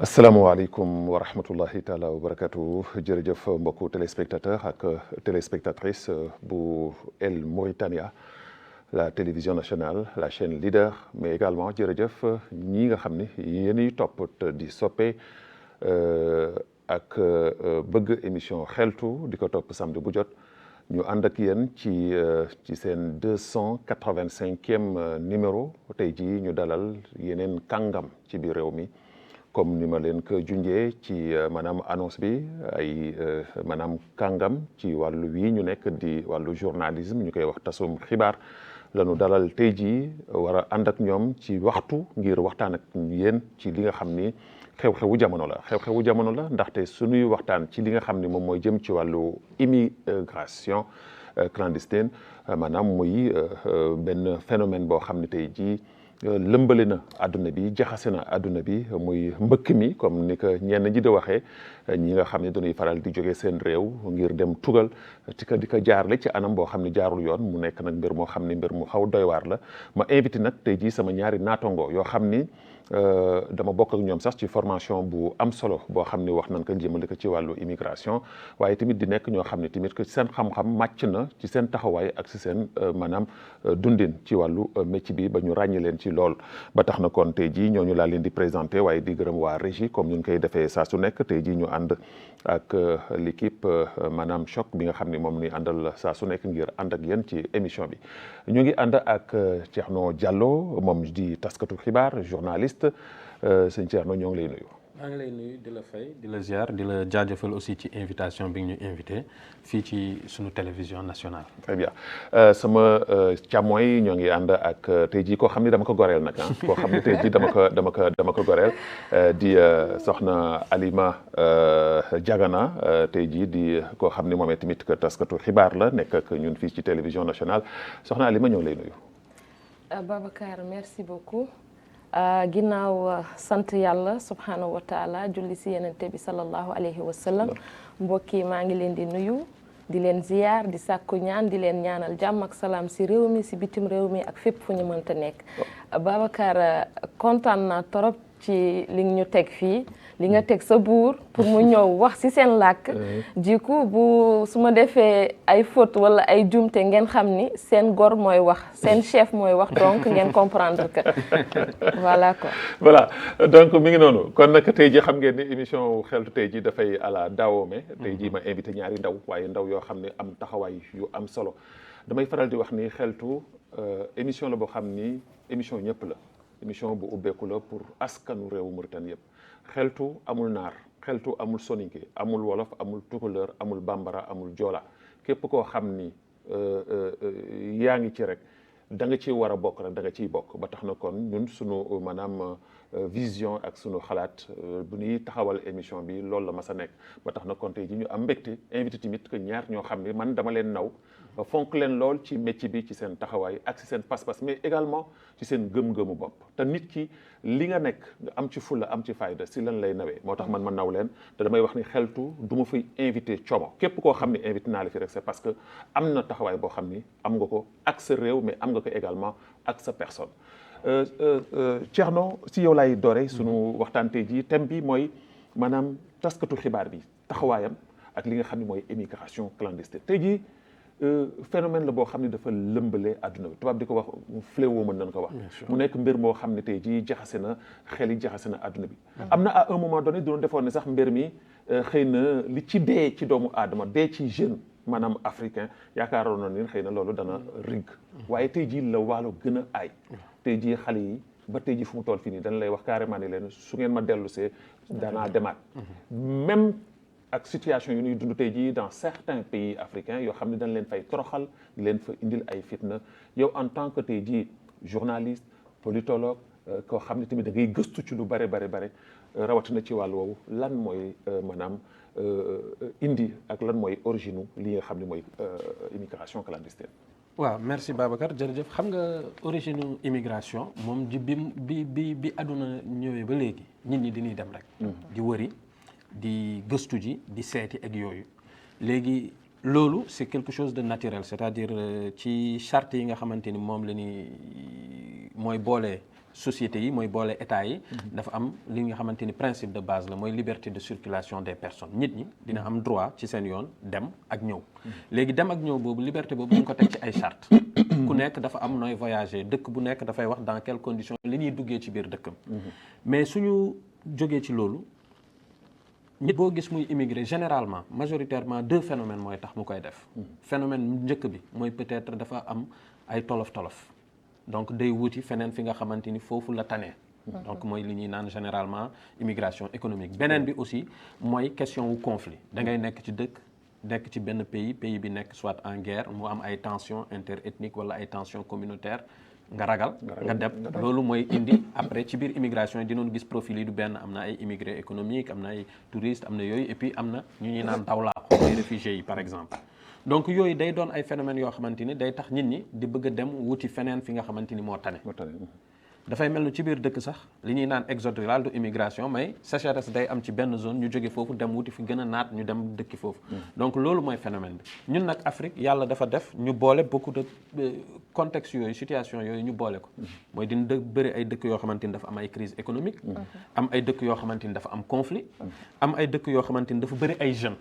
asalaamaaleykum wa rahmatullahi taala wa barakatu jërëjëf mbokku téléspectateur ak téléspectatrice bu El Mauritania la télévision nationale la chaîne leader mais également jërëjëf ñi nga xam ni yéenay topp di soppe ak bëgg émission xeltu di ko topp samedi bu jot ñu ànd ak yéen ci seen 285e numéro tey jii ñu dalal yeneen kàngam ci biir réew mi. Comme ni ma leen ko junjee ci maanaam annonce bi ay maanaam kàngam ci wàllu wii ñu nekk di wàllu journalisme ñu koy wax tasum xibaar la ñu dalal tey jii war a ànd ak ñoom ci waxtu ngir waxtaan ak yéen ci li nga xam ni xew-xewu jamono la xew-xewu jamono la ndaxte suñuy waxtaan ci li nga xam ni moom mooy jëm ci wàllu immigration clandestine maanaam muy benn phénomène boo xam ni tey jii lëmbale na àdduna bi jaxase na àdduna bi muy mbëkk mi comme ni ko ñenn ji di waxee ñi nga xam ne dañuy faral di jóge seen réew ngir dem tugal di ko jaarle ci anam boo xam ne jaarul yoon mu nekk nag mbir moo xam ne mbir mu xaw doy waar la ma invité nag tey jii sama ñaari naatongo yoo xam ni dama bokk ak ñoom sax ci formation bu am solo boo xam ne wax nañ ko jëmale ko ci wàllu immigration waaye tamit di nekk ñoo xam ne tamit que seen xam-xam màcc na ci seen taxawaay ak ci seen maanaam dundin ci wàllu métier bi ba ñu ràññee leen ci lool ba tax na kon tey jii ñooñu laa leen di présenté waaye di gërëm waa régie comme ñu koy defee saa su nekk tey jii ñu ànd ak l'équipe maanaam choc bi nga xam ne moom ni àndal saa su nekk ngir ànd ak yéen ci émission bi ñu ngi ànd ak Thierno Diallo moom di taskatu xibaar journaliste sëñ Thierno ñoo ngi lay nuyu. maa ngi lay nuyu di la fay di la ziar di la jaajëfal aussi ci invitation bi ñu invité fii ci sunu télévision nationale. très bien sama càmmooy ñoo ngi ànd ak tey jii koo xam ni dama ko goreel nag ah koo xam ni tey jii dama ko goreel di soxna Alima Diagana tey jii di koo xam ni moom tamit que taskatu xibaar la nekk ak ñun fii ci télévision nationale soxna Alima ñoo ngi lay nuyu. Babacar merci beaucoup. ginnaaw sant yàlla subhanahu wa taala julli si yenente bi sallallahu alayhi wa sallam mbokk yi maa ngi leen di nuyu di leen ziyaar di sàkku ñaan di leen ñaanal jàmm ak salaam si réew mi si bitim réew mi ak fépp fu ñu mënta nekk Babacar kontaan naa torop ci li ñu teg fii li nga teg sa buur pour mu ñëw wax ci seen làkk du coup bu su ma defee ay faute wala ay jumte ngeen xam ni seen gor mooy wax seen chef mooy wax donc ngeen comprendre que voilà quoi. voilà donc mi ngi noonu kon nag tey ji xam ngeen ni émission xeltu tey ji dafay ala daawome tey ji ma invité ñaari ndaw waaye ndaw yoo xam ne am taxawaay yu am solo damay faral di wax ni xeltu émission la boo xam ni émission ñëpp la émission bu ubbeeku la pour askanu réewu Mauritanie yëpp xeltu amul naar xeltu amul soninke amul wolof amul tukuleur amul bambara amul joola képp koo xam ni yaa ngi ci rek da nga ciy war a bokk rek da nga ciy bokk ba tax na kon ñun sunu maanaam vision ak sunu xalaat bu ñuy taxawal émission bi loolu la ma sa nekk ba tax na kon tey ji ñu am mbégte invité tamit que ñaar ñoo xam ne man dama leen naw fonk leen lool ci métier bi ci seen taxawaay ak ci seen pas-pas mais également ci seen gëm-gëmu bopp te nit ki li nga nekk nga am ci fulla am ci fayda si lan lay nawee moo tax man ma naw leen te damay wax ni xeltu du ma fay invité como képp koo xam ne invité naa la fi rek c'est parce que am na taxawaay boo xam ni am nga ko ak sa réew mais am nga ko également ak sa personne Thierno si yow laay doore sunu waxtaan tey jii thème bi mooy maanaam taskatu xibaar bi taxawaayam ak li nga xam ne mooy immigration clandestine tey jii phénomène la boo xam ne dafa lëmbale àdduna bi tubaab di ko wax fléau mën nañ ko wax mu nekk mbir moo xam ne tey jii jaxase na xel yi jaxase na àdduna bi am na à un moment donné doon defoon ne sax mbir mi xëy na li ci dee ci doomu aadama dee ci jeune maanaam africain yaakaaroon na ni xëy na loolu dana rig waaye tey jii la waalo gën a aay tey jii xale yi ba tey jii fu mu toll fii nii dañ lay wax carrément ni leen su ngeen ma dellu see danaa demaat même ak situation yu ñuy dund tey jii dans certains pays africains yoo xam ne dañ leen fay toroxal di leen fa indil ay fitna yow en tant que tey jii journaliste politologue koo xam ne tamit da ngay gëstu ci lu bare rawatina ci wàllu woowu lan mooy maanaam indi ak lan mooy origine li nga xam ne mooy immigration clandestine. waaw merci Babacar jërëjëf xam nga origine immigration moom ji bi àdduna ñëwee ba léegi nit ñi dañuy dem rek. di wëri di gëstu ji di seeti ak yooyu léegi loolu c'est quelque chose de naturel c'est-à-dire ci charte yi nga xamante ni moom la ni mooy boole sociétés yi mooy boole état yi dafa am li nga xamante ni principe de base la mooy liberté de circulation des personnes nit ñi dina am droit ci seen yoon dem ak ñëw léegi dem ak ñëw boobu liberté boobu ñu ngi ko teg ci ay charte ku nekk dafa am nooy voyager dëkk bu nekk dafay wax dans quelles conditions li ñuy duggee ci biir dëkkam mais suñu jógee ci loolu nit boo gis muy immigré généralement majoritairement 2 phénomènes mooy tax mu koy def phénomène njëkk bi mooy peut-être dafa am ay tolof-tolof donc day wuti feneen fi nga xamante ni foofu la tane donc mooy li ñuy naan généralement immigration économique beneen bi aussi mooy question wu conflit da ngay nekk ci dëkk nekk ci benn pays bi nekk soit en guerre mu am ay tensions interethniques wala ay tensions communautaires nga ragal nga dem loolu mooy indi après ci biir immigration yi dinoon gis profil yi du benn am na ay immigrés économiques am na ay touristes am na yooyu et puis am na ñu ñuy naan dawlaaxu ay réfugiés yi par exemple donc yooyu day doon ay phénomènes yoo xamante ni day tax nit ñi di bëgg a dem wuti feneen fi nga xamante ni moo tane dafay mel ni ci biir dëkk sax li ñuy naan exode rural de immigration mais sécheresse day am ci benn zone ñu jóge foofu dem wuti fi gën a naat ñu dem dëkki foofu donc loolu mooy phénomène bi ñun nag Afrique yàlla dafa def ñu boole beaucoup de contexte yooyu situation yooyu ñu boole ko mooy dina bëri ay dëkk yoo xamante ni dafa am ay crise économique am ay dëkk yoo xamante ni dafa am conflit am ay dëkk yoo xamante ni dafa bëri ay jeunes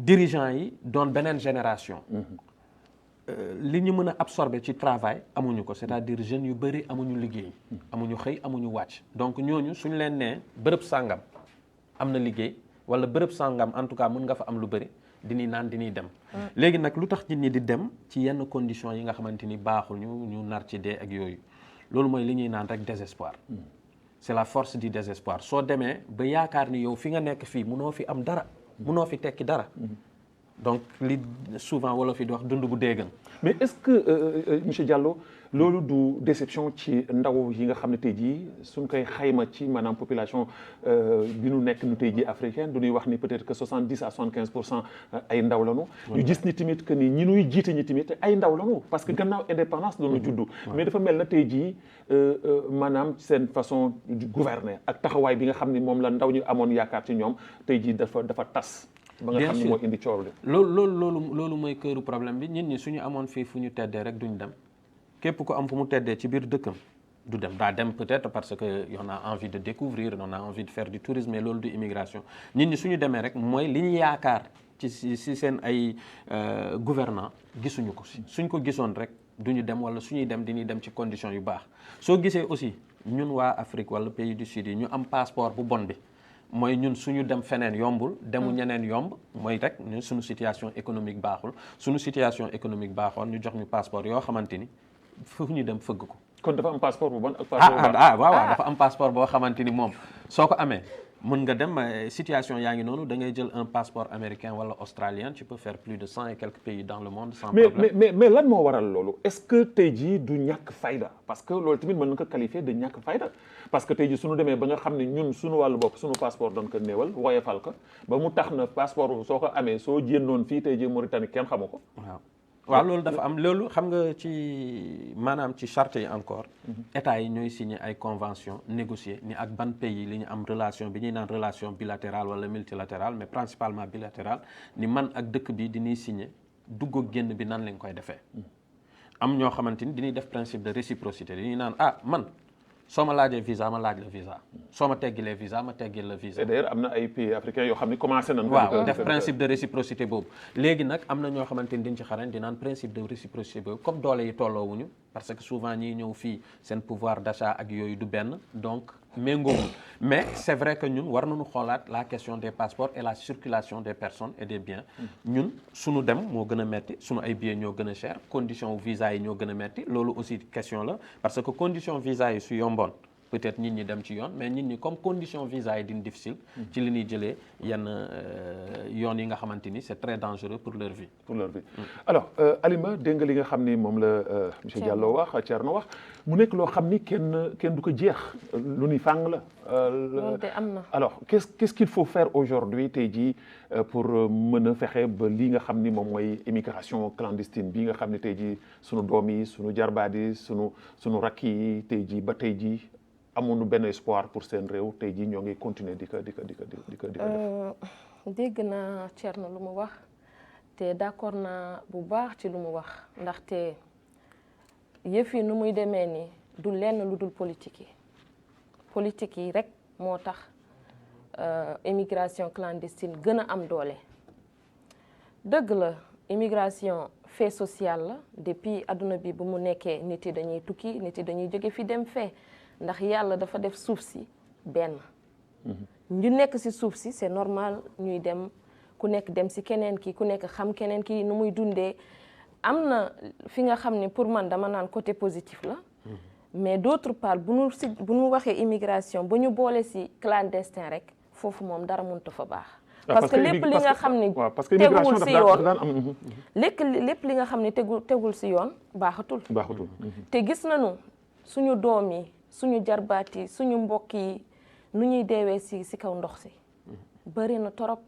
dirigeants yi doon beneen génération li ñu mën a absorber ci travail amuñu ko c'est-à-dire jeunes yu bëri amuñu liggéey amuñu xëy amuñu wàcc donc ñooñu suñu leen nee bërëb sàngam am na liggéey wala bërëb sàngam en tout cas mën nga fa am lu bëri dini naan dini dem léegi nag lu tax nit ñi di dem ci yenn conditions yi nga xamante ni baaxul ñu nar ci dee ak yooyu loolu mooy li ñuy naan rek désespoir c'est la force du désespoir soo demee ba yaakaar ni yow fi nga nekk fii munoo fi am dara munoo fi tekki dara donc li souvent wala fi di wax dund bu déggan mais est-ce que monsieur Diallo loolu du déception ci ndaw yi nga xam ne tey jii suñ koy xayma ci maanaam population bi nu nekk nu tey jii africaine du ñuy wax ni peut-être que 70 à 75% ay ndaw lañu. ñu gis ni tamit que ni ñi nuy jiite ñi tamit ay ndaw lañu parce que gannaaw indépendance doonu juddu. mais dafa mel na tey jii maanaam seen façon de gouverner ak taxawaay bi nga xam ne moom la ndaw ñu amoon yaakaar ci ñoom tey jii dafa tas. ba nga xam ne moo indi coow li. loolu mooy këru problème bi nit ñi suñu amoon fii fu ñu teddee rek duñ dem képp ko am fu mu teddee ci biir dëkkam du dem daa dem peut-être parce que on a envie de découvrir on a envie de faire du tourisme mais loolu du immigration nit ñi suñu demee rek mooy li ñu yaakaar ci seen ay gouvernants gisuñu ko si suñ ko gisoon rek duñu dem wala suñuy dem dañuy dem ci conditions yu baax soo gisee aussi ñun waa Afrique wala pays du Sud yi ñu am passeport bu bon bi mooy ñun suñu dem feneen yombul demu ñeneen yomb mooy rek ñun suñu situation économique baaxul suñu situation économique baaxoon ñu jox ñu passeport yoo xamante ni fu ñu dem fëgg ko. kon dafa am passeport bu bon ak passeport bu baax waaw dafa am passeport boo xamante ni moom soo ko amee mën nga dem situation yaa ngi noonu da ngay jël un passeport américain wala australien tu peux faire plus de 100 et quelques pays dans le monde sans problème. mais lan moo waral loolu est-ce que tey jii du ñàkk fayda parce que loolu tamit mën na ko qualifier de ñàkk fayda parce que tey jii suñu demee ba nga xam ne ñun suñu wàllu bopp suñu passeport doon ko néewal woyefal ko ba mu tax na passeport soo ko amee soo jénnoon fii tey jii Mauritanie kenn xamu ko. waaw loolu dafa am loolu xam nga ci maanaam ci charte yi encore état yi ñooy signé ay convention négocier ni ak ban pays li ñu am relation bi ñuy naan relation bilatérale wala multilatérale mais principalement bilatérale ni man ak dëkk bi diñuy signé dugg ak génn bi nan lañ koy defee am ñoo xamante ni dañuy def principe de réciprocité dañuy naan man soo ma laajee visa ma laaj la visa soo ma teggilee visa ma teggil la visa. et d'ailleurs am na ay pays africains yoo xam ne commencé nañ. waaw def principe de réciprocité boobu. léegi nag am na ñoo xamante ni dañ ci xarañ di naan principe de réciprocité boobu comme doole yi tolloowuñu parce que souvent ñiy ñëw fii seen pouvoir d'achat ak yooyu du benn donc méngoowul mais c'est vrai que ñun war nañu xoolaat la question des passeports et la circulation des personnes et des biens. ñun suñu dem moo gën a metti suñu ay billets ñoo gën a cher condition visa yi ñoo gën a metti loolu aussi question la parce que condition visa yi su yomboon peut-être nit ñi dem ci yoon mais nit ñi comme condition visa yi dina difficile ci li ñuy jëlee yenn yoon yi nga xamante ni c'est très dangereux pour leur vie. alors Alima dégg nga li nga xam ni moom la monsieur Diallo wax Thierno wax mu nekk loo xam ni kenn du ko jeex lu ni fàng la. loolu de am na. alors qu'est-ce qu'il faut faire aujourd'hui tey jii pour mën a fexe ba lii nga xam ni moom mooy immigration clandestine bii nga xam ne tey jii sunu doom yi sunu jarbaat yi sunu rakk yi tey jii ba tey jii amoon benn espoir pour seen réew tey jii ñoo ngi continuer di ko def. dégg naa Thierno lu mu wax te d'accord naa bu baax ci lu mu wax ndaxte yëf yi nu muy demee nii du lenn lu dul politique yi rek moo tax immigration clandestine gën a am doole. dëgg la immigration fait social la depuis adduna bi bu mu nekkee nit yi dañuy tukki nit yi dañuy jóge fi dem fee ndax yàlla dafa def suuf si benn ñu nekk si suuf si c'est normal ñuy dem ku nekk dem si keneen ki ku nekk xam keneen ki nu muy dundee am na fi nga xam ne pour man dama naan côté positif la mais d'autre part bu ñu waxee immigration ba ñu boole si clandestin rek foofu moom dara mënut fa baax parce que lépp li nga xam ni tegul si yoon lépp li nga xam ni tegul si yoon baaxatul te gis nañu suñu doom yi suñu jarbaat yi suñu mbokk yi nu ñuy deewee si kaw ndox si bëri na torop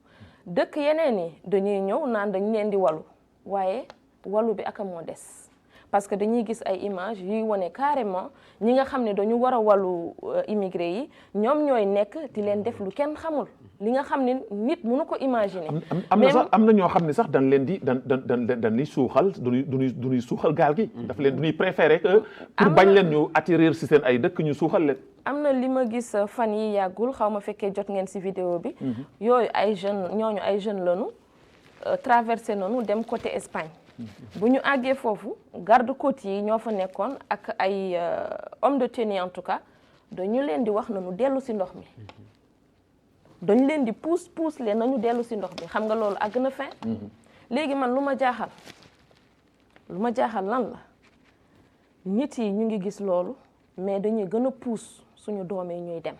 dëkk yeneen yi dañuy ñëw naan dañ leen di walu waaye walu bi aka moo des parce que dañuy gis ay images yuy wane carrément ñi nga xam ne dañu war a walu immigré yi ñoom ñooy nekk di leen def lu kenn xamul li nga xam ne nit mënu ko imaginer. am na ñoo xam ne sax dañ leen di dañ li suuxal duñuy suuxal gaal gi. daf leen duñuy préférer que pour bañ leen ñu atterrir si seen ay dëkk ñu suuxal leen. am na li ma gis fan yi yàggul xaw ma fekkee jot ngeen si vidéo bi. yooyu ay jeunes lañu traversé nañu dem côté Espagne. bu ñu àggee foofu garde côte yi ñoo fa nekkoon ak ay homme de tenue en tout cas dañu leen di wax nañu dellu si ndox mi. dañ leen di pousse leen nañu dellu si ndox bi xam nga loolu àgg na fin léegi man lu ma jaaxal lan la nit yi ñu ngi gis loolu mais dañuy gën a pousse suñu doom yi ñuy dem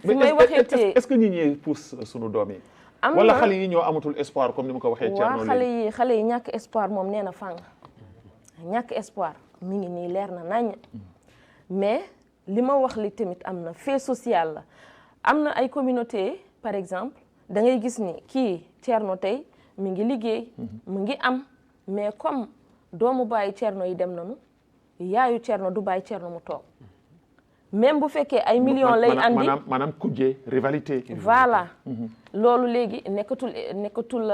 fi may waxee te est-ce que ñi ñuy pousse suñu doom yi wala xale yi ñoo amatul espoir comme ni ma ko waxee waaw xale yi ñàkk espoir moom nee na fàng ñàkk espoir mi ngi nii leer na nañ mais li ma wax li tamit am na fait social la am na ay communauté par exemple da ngay gis ni kii Thierno tey mi ngi liggéey mu ngi am mais comme doomu bàyyi Thierno yi dem nañu yaayu Thierno du bàyyi Thierno mu toog même bu fekkee ay millions lay andi maanaam kujje rivalité voilà loolu léegi nekkatul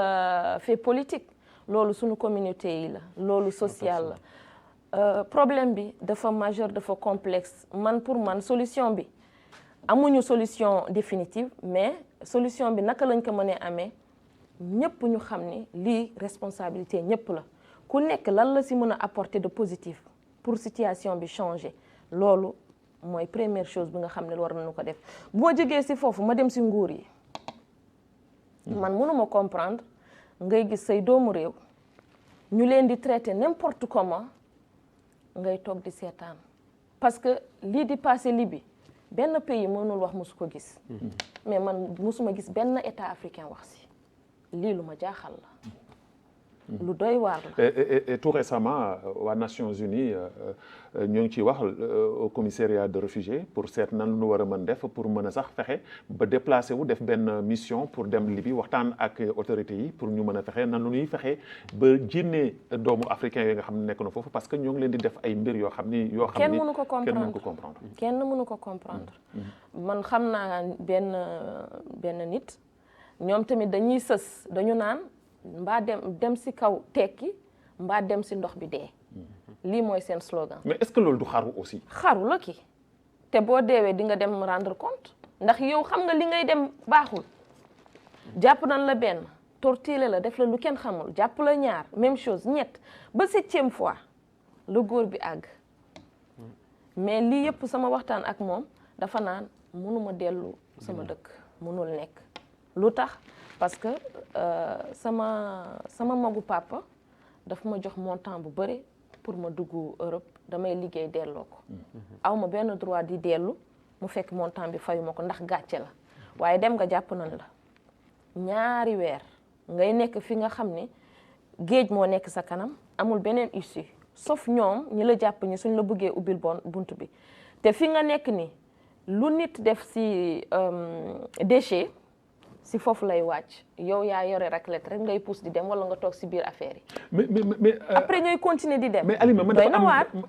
fait politique loolu suñu communauté yi la loolu social la problème bi dafa majeur dafa complexe pour man solution bi amuñu solution définitive mais solution bi naka lañ ko mënee amee ñëpp ñu xam ni lii responsabilité ñëpp la ku nekk lan la si mën a apporter de positif pour situation bi changer loolu mooy première chose bi nga xam ne war nañu ko def boo jógee si foofu ma dem si nguur yi man mënuma comprendre ngay gis say doomu réew ñu leen di traiter n'importe comment ngay toog di seetaan parce que lii di passé Libye benn pays mënul wax musu ko gis mais man musuma gis benn état africain wax si lii lu ma jaaxal la lu doy waar la. et tout récemment waa Nations Unies ñoo ngi ciy wax au commissariat de réfugiés pour seet nan lu ñu war a mën def pour mën a sax fexe ba déplacé wu def benn mission pour dem Libye waxtaan ak autorités yi pour ñu mën a fexe nan lu ñuy fexe ba jénnee doomu africain yi nga xam ne nekk na foofu parce que ñoo ngi leen di def ay mbir yoo xam ni kenn mënu ko comprendre man xam naa benn nit ñoom tamit dañuy sës dañu naan mbaa dem si kaw tekki mbaa dem si ndox bi dee lii mooy seen slogan. mais est-ce que loolu du xaru aussi. xaru la ki te boo deewee di nga dem rendre compte ndax yow xam nga li ngay dem baaxul jàpp nañ la benn torturer la def la lu kenn xamul jàpp la ñaar même chose ñett ba 7e fois la góor bi àgg mais lii yëpp sama waxtaan ak moom dafa naan mënuma dellu sama dëkk mënul nekk lu tax. parce que sama magu papa dafa ma jox montant bu bëri pour ma dugg Europe damay liggéey delloo ko aw ma benn droit di dellu mu fekk montant bi fayu ma ko ndax gàcce la waaye dem nga jàpp nañ la ñaari weer ngay nekk fi nga xam ne géej moo nekk sa kanam amul beneen issue sauf ñoom ñi la jàpp ñi suñ la bëggee ubbil bunt bi te fi nga nekk ni lu nit def si déchet si foofu lay wàcc yow yaa yore raclette rek ngay pousse di dem wala nga toog si biir affaire yi. mais après ngay continuer di dem. mais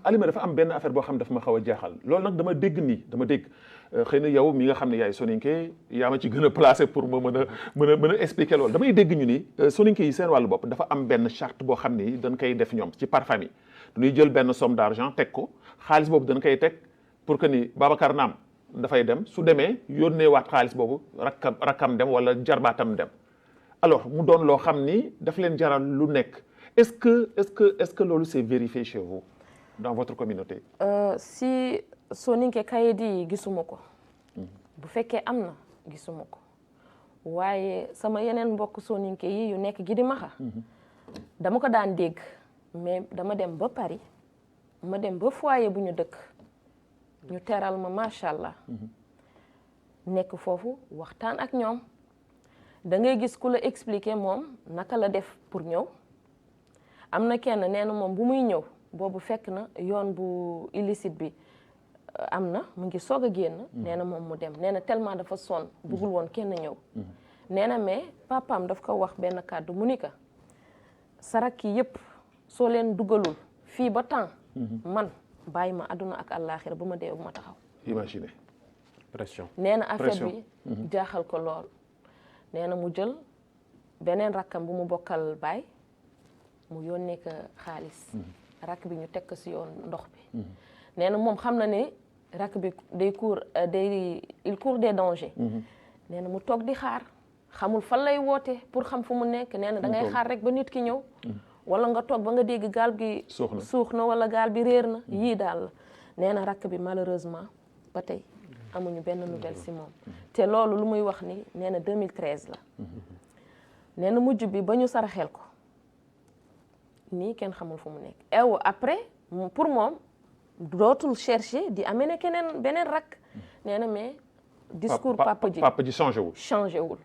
Alima dafa am benn affaire boo xam ne dafa ma xaw a jaaxal loolu nag dama dégg xëy na yow mi nga xam ne yaay soninké yaa ma ci gën a placé pour ma mën a expliquer loolu damay dégg ñu ni soninké yi seen wàllu bopp dafa am benn charte boo xam ni dañ koy def ñoom ci par famille dañuy jël benn somme d'argent teg ko xaalis boobu dañ koy teg pour que ni Babacar naam dafay dem su demee yónnee waat xaalis boobu rakkam dem wala jarbaatam dem alors mu doon loo xam ni daf leen jaral lu nekk est-ce que loolu c'est vérifié chez vous dans votre communauté. si soninke kayit yi gisuma ko bu fekkee am na gisuma ko waaye sama yeneen mbokk soninke yi yu nekk Gidi Maxa dama ko daan dégg mais dama dem ba Paris ma dem ba foyer bu ñu dëkk ñu teral ma macha allah nekk foofu waxtaan ak ñoom da ngay gis ku la expliquer moom naka la def pour ñëw am na kenn nee na moom bu muy ñëw boobu fekk na yoon bu illicite bi am na mu ngi soog a génn nee na moom mu dem nee na tellement dafa sonn bëggul woon kenn ñëw nee na mais papaam daf ko wax benn kàddu mu ni ka sarak yi yëpp soo leen dugalul fii ba temps man bàyyi ma àdduna ak àllaaxira ba ma dee bu ma taxaw. Imaginez. pression. nee na affaire bi jaaxal ko lool nee na mu jël beneen rakkam bu mu bokkal baay mu yónnee ko xaalis rakk bi ñu teg ko si yoon ndox bi nee na moom xam na ne rakk bi il court des dangers nee na mu toog di xaar xamul fan lay woote pour xam fu mu nekk nee na da ngay xaar rek ba nit ki ñëw wala nga toog ba nga dégg gaal gi suux na wala gaal bi réer na yii daal la nee na rakk bi malheureusement ba tey amuñu benn nouvelle si moom te loolu lu muy wax ni nee na 2013 la nee na mujj bi ba ñu saraxel ko nii kenn xamul fu mu nekk ew après pour moom dootul chercher di amee ne keneen beneen rakk nee na mais discours papa ji changé wul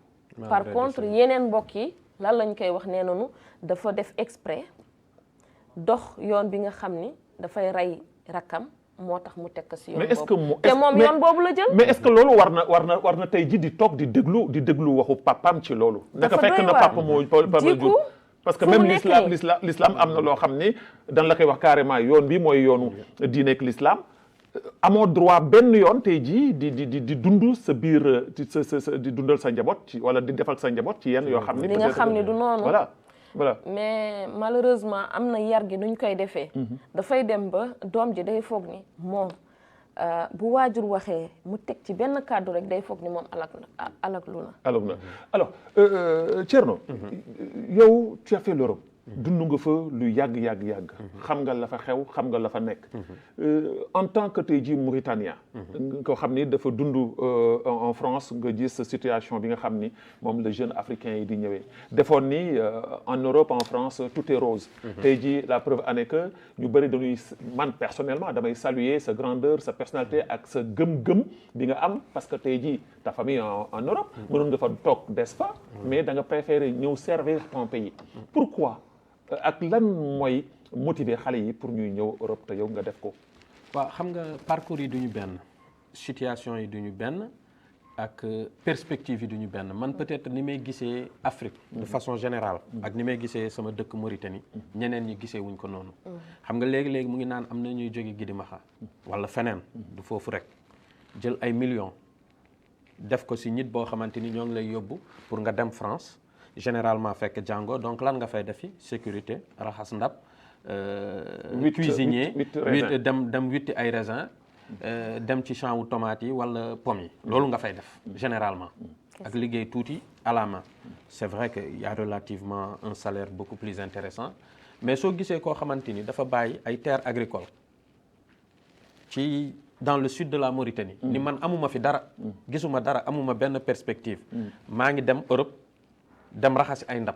par contre yeneen mbokk yi lan lañ koy wax nee nañu dafa def exprès dox yoon bi nga xam ni dafay rey rakkam moo tax mu teg ko si yoon boobu te moom yoon boobu la jël. mais est-ce que loolu war na tey ji di toog di déglu waxu papaam ci loolu. dafa fekk na papa moo jur parce que même l'islam am na loo xam ni dan la koy wax carrément yoon bi mooy yoonu diine ak l'islam amoo droit benn yoon tey jii di dund sa biir di dundal sa njaboot ci wala di defal sa njaboot ci yenn yoo xam ni. li nga xam ni du noonu voilà mais malheureusement am na yar gi nuñ koy defee. dafay dem ba doom ji day foog ni moom bu waajur waxee mu teg ci benn kàddu rek day foog ni moom alak lu na. alors Thierno. yow tu as fait l'Europe. dund nga fa lu yàgg. xam nga la fa xew xam nga la fa nekk. en tant que tey jii Mauritanien. nga xam ni dafa dund en France nga gis situation bi nga xam ni moom la jeune africain yi di ñëwee defoon ni en Europe en France tout est rose. tey jii la preuve en est que ñu bëri dañuy man personnellement damay saluer sa grandeur sa personnalité ak sa gëm-gëm bi nga am parce que tey jii ta famille en Europe. mënoon nga fa toog des fa. mais da nga préférer ñëw servir ton pays. pourquoi. ak lan mooy motiver xale yi pour ñuy ñëw Europe te yow nga def ko. waaw xam nga parcours yi duñu benn situation yi duñu benn ak perspective yi duñu benn man peut-être ni may gisee Afrique de façon générale ak ni may gisee sama dëkk Mauritanie ñeneen ñi gisee wuñ ko noonu. xam nga léegi mu ngi naan am na ñuy jóge Gidi Maxa wala feneen du foofu rek jël ay millions def ko si nit boo xamante ni ñoo ngi lay yóbbu pour nga dem France. généralement fekk jàngo donc lan nga fay defi sécurité raxas ndab cuisinier dem witti ay raisin dem ci champ wu tomate yi wala pomme yi loolu nga fay def généralement ak liggéey tuuti à la main c'est vrai que y a relativement un salaire beaucoup plus intéressant mais soo gisee koo xamante ni dafa bàyyi ay terres agricoles ci dans le sud de la Mauritanie ni man amuma fi dara gisuma dara amuma benn perspective maa ngi dem Europe dem raxasi ay ndab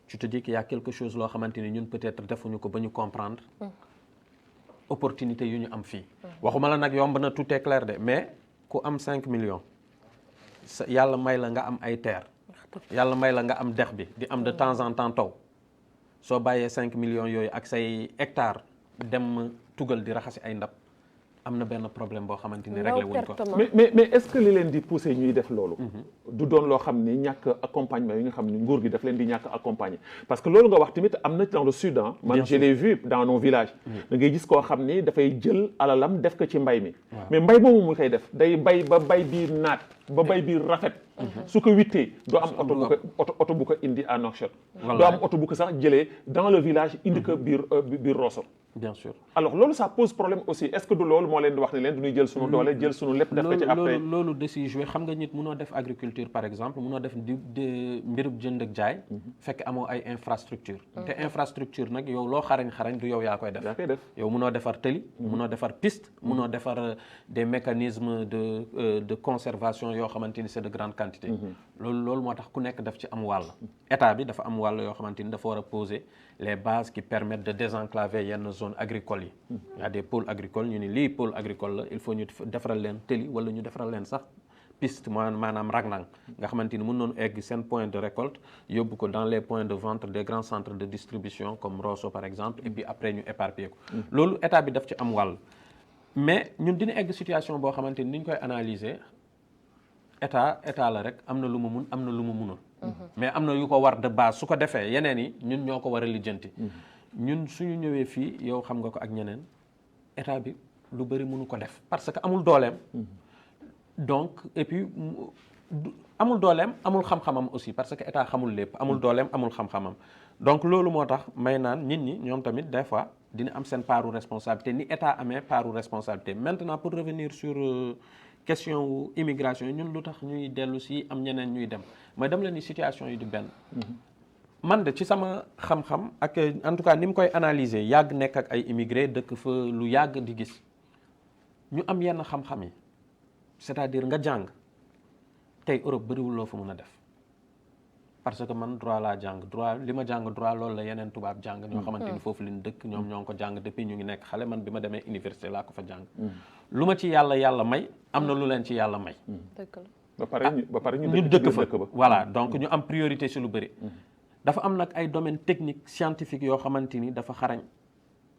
tu te dis qu'il y a quelque chose loo xamante ni ñun peut-être defuñu ko ba ñu comprendre opportunité yu ñu am fii waxuma la nag yomb na tout est clair de mais ku am 5 millions yàlla may la nga am ay terre yàlla may la nga am dex bi di am de temps en temps taw soo bàyyee 5 millions yooyu ak say hectares dem tugal di raxasi ay ndab am na benn problème boo xamante ni réglé wuñ ko mais est-ce que li leen di pousser ñuy def loolu du doon loo xam ni ñàkk accompagnement yi nga xam ni nguur gi daf leen di ñàkk accompagner parce que loolu nga wax tamit am na dans le sud man je l'ai vu dans nos villages da ngay gis koo xam ni dafay jël alalam def ko ci mbay mi mais mbay moomu mu koy def day bay ba bay biir naat ba bay biir rafet su ko wittee doo am oto bu ko indi à Nouakchott doo am oto bu ko sax jëlee dans le village indi ko biir Rosso. bien sûr alors loolu ça pose problème aussi est-ce que du loolu moo leen di wax ne leen du ñuy jël sunu doole jël sunu lépp def ko ci après loolu da siy joué xam nga nit munoo def agriculture par exemple munoo def di mbirub jënd ak jaay fekk amoo ay infrastructure te infrastructure nag yow loo xarañ du yow yaa koy def yow munoo defar tëli munoo defar piste munoo defar des mécanismes de conservation yoo xamante ni c'est de grande quantité loolu moo tax ku nekk daf ci am wàll état bi dafa am wàll yoo xamante ni dafa war a poser les bases qui permettent de désenclaver yenn zone agricole yi y a des pôles agricoles ñu ni lii pôle agricole la il faut ñu defaral leen tëli wala ñu defaral leen sax piste maanaam raglang nga xamante ni mën noonu egg seen point de récolte yóbbu ko dans les points de vente des grands centres de distribution comme Rosso par exemple et puis après ñu éparpiller ko loolu état bi daf ci am wàll mais ñun dina egg situation boo xamante ni ñu koy analyser état la rek am na lu mu mun am na lu mu munul mais am na yu ko war de base su ko defee yeneen yi ñun ñoo ko war a lijjanti ñun suñu ñëwee fii yow xam nga ko ak ñeneen état bi lu bëri mënu ko def parce que amul dooleem donc et puis amul dooleem amul xam-xamam aussi parce que état xamul lépp amul dooleem amul xam-xamam donc loolu moo tax may naan nit ñi ñoom tamit des fois dina am seen part responsabilité ni état amee part responsabilité maintenant pour revenir sur question wu immigration yi ñun lu tax ñuy dellu si am ñeneen ñuy dem mais dem la ni situation yi du benn man de ci sama xam-xam ak en tout cas ni mu koy analyser yàgg nekk ak ay immigré dëkk fa lu yàgg di gis ñu am yenn xam-xam yi c'est-à-dire nga jàng tey Europe bëriwul loo fa mën a def parce que man droit laa jàng droit li ma jàng droit loolu la yeneen tubaab jàng ñoo xamante ni foofu liñ dëkk ñoom ñoo ngi ko jàng depuis ñu ngi nekk xale man bi ma demee université laa ko fa jàng lu ma ci yàlla may am na lu leen ci yàlla may ba pare ñu dëkk fa voilà donc ñu am priorité si lu bëri dafa am nag ay domaine technique scientifique yoo xamante ni dafa xarañ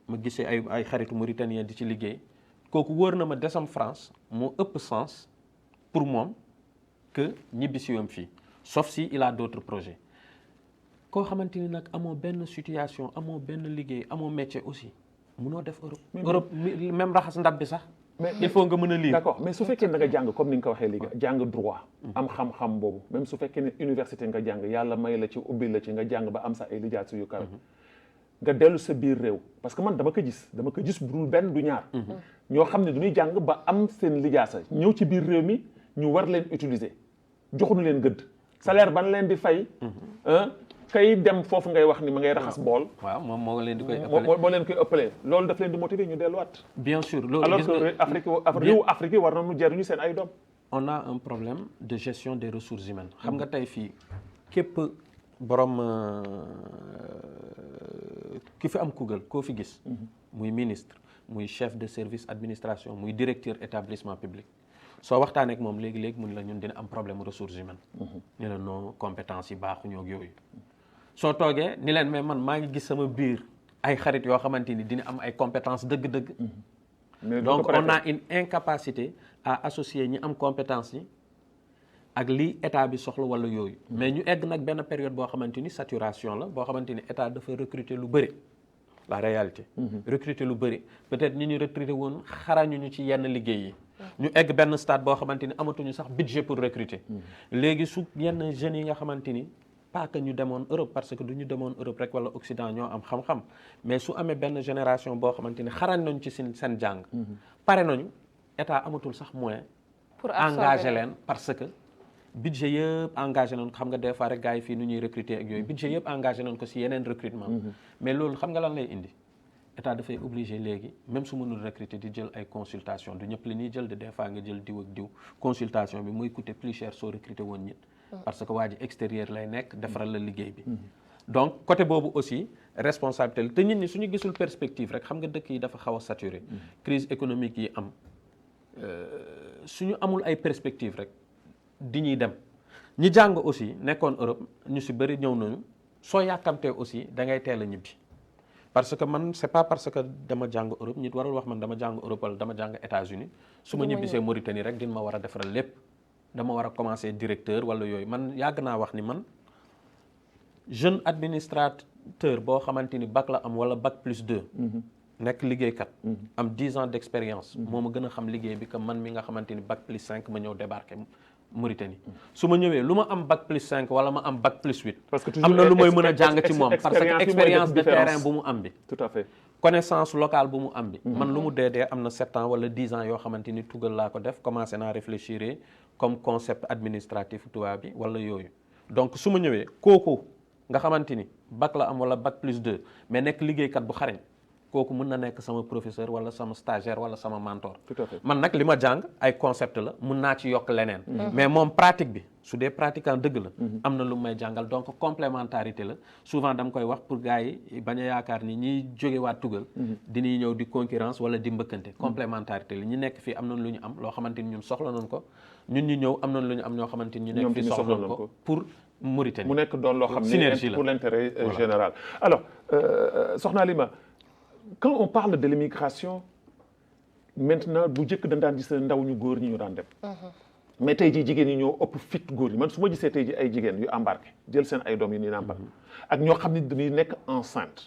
ma gisee ay xaritu mauritanien di ci liggéey kooku wóor na ma desam France moo ëpp sens pour moom que ñibbisiwam fii sauf si il a d'autres projets koo xamante ni nag amoo benn situation amoo benn liggéey amoo métier aussi munoo def Europe même raxas ndab bi sax il faut nga mën a lire d'accord mais su fekkee da nga jàng comme ni nga ko waxee léegi jàng droit am xam-xam boobu même su fekkee ne université nga jàng yàlla may la ci ubbi la ci nga jàng ba am sa ay lijaas yu kawe nga dellu sa biir réew parce que man dama ko gis bu dul benn du ñaar ñoo xam ne du ñuy jàng ba am seen lijaasa ñëw ci biir réew mi ñu war leen utiliser joxuñu leen gëdd salaire ban leen di fay kay dem foofu ngay wax ni ma ngay raxas bool waaw moom moo leen di koy moo leen koy ëppalee loolu daf leen di motiver ñu delluwaat bien sûr loolu alors que réewu Afrique yi war nañu jariñu seen ay doom on a un problème de gestion des ressources humaines xam nga tey fii képp borom ki fi am Koungheul koo fi gis muy ministre muy chef de service administration muy directeur établissement public soo waxtaanee ak moom léegi-léegi mun la ñun dina am problème ressources humaines ni la non compétences yi baaxuñoo ak yooyu soo toogee ni leen mais man maa ngi gis sama biir ay xarit yoo xamante ni dina am ay compétences dëgg-dëgg donc on a une incapacité à associer ñi am compétences yi ak li état bi soxla wala yooyu mais ñu egg nag benn période boo xamante ni saturation la boo xamante ni état dafa recruter lu bëri la réalité recruter lu bëri peut-être ñi ñu recruter woon xarañuñu ci yenn liggéey yi ñu egg benn stade boo xamante ni amatuñu sax budget pour recruter léegi su yenn jeunes yi nga xamante ni pas que ñu demoon Europe parce que du ñu demoon Europe rek wala Occident ñoo am xam-xam mais su amee benn génération boo xamante ni xarañ nañu ci seen jàng pare nañu état amatul sax moyen pour engager leen parce que budget yëpp engagé nañ ko xam nga des fois rek gars yi fii nu ñuy recruter ak yooyu budget yëpp engagé nañ ko si yeneen recrutement mais loolu xam nga lan lay indi état dafay obligé léegi même su mënul recruter di jël ay consultation du ñëpp li ñuy jël de des fois nga jël diw ak diw consultation bi mooy coûter plus cher soo recruter woon nit parce que waa ji extérieur lay nekk defaral la liggéey bi donc côté boobu aussi responsabilité te nit ñi suñu gisul perspective rek xam nga dëkk yi dafa xaw a saturé crise économique yi am suñu amul ay perspective rek di ñuy dem ñi jàng aussi nekkoon Europe ñu si bëri ñëw nañu soo yàkkamtee aussi da ngay teel a ñibbi parce que man c'est pas parce que dama jàng Europe nit warul wax man dama jàng Europe wala dama jàng États-Unis su ma ñibbisee Mauritanie rek dina ma war a defaral lépp dama war a commencer directeur wala yooyu man yàgg naa wax ni man jeune administrateur boo xamante ni bac la am wala bac plus 2 nekk liggéeykat am 10 ans d'expérience moo ma gën a xam liggéey bi que man mi nga xamante ni bac plus 5 ma ñëw débarquer Mauritanie su ma ñëwee lu ma am bac plus 5 wala ma am bac plus 8 parce que am na lu may mën a jàng ci ex- moom parce que expérience yi mooy expérience def de terrain différence. bu mu am bi tout à fait connaissance locale bu mu am bi man lu mu dee am na 7 ans wala 10 ans yoo xamante ni tugal laa ko def commencé naa réfléchir comme concept administratif tubaab bi wala yooyu donc su ma ñëwee kooku nga xamante ni bac la am wala bac plus 2 mais nekk liggéeykat bu xarañ kooku mën na nekk sama professeur wala sama stagiaire wala sama mentor tout à fait man nag li ma jàng ay concept la mun naa ci yokk leneen mais moom pratique bi su dee pratiquant dëgg la am na lu may jàngal donc complémentarité la souvent dama koy wax pour gars yi bañ a yaakaar ni ñiy jóge waa tugal diñuy ñëw di concurrence wala di mbëkkante complémentarité la ñi nekk fii am nañ lu ñu am loo xamante ni ñun soxla nañ ko ñun ñu ñëw am nañ lu ñu am ñoo xamante ni ñu nekk fii soxla nañ ko pour Mauritanie mu nekk doon loo xam synergie ne la pour l'intérêt général alors soxna Halima quand on parle de l'immigration maintenant bu njëkk dañ daan gis ndaw ñu góor ñi ñu daan dem mais tey jii jigéen ñi ñoo ëpp fit góor ñi man su ma gisee tey jii ay jigéen yu embarqué jël seen ay doom yi nii nàmpal ak ñoo xam ne dañuy nekk enceinte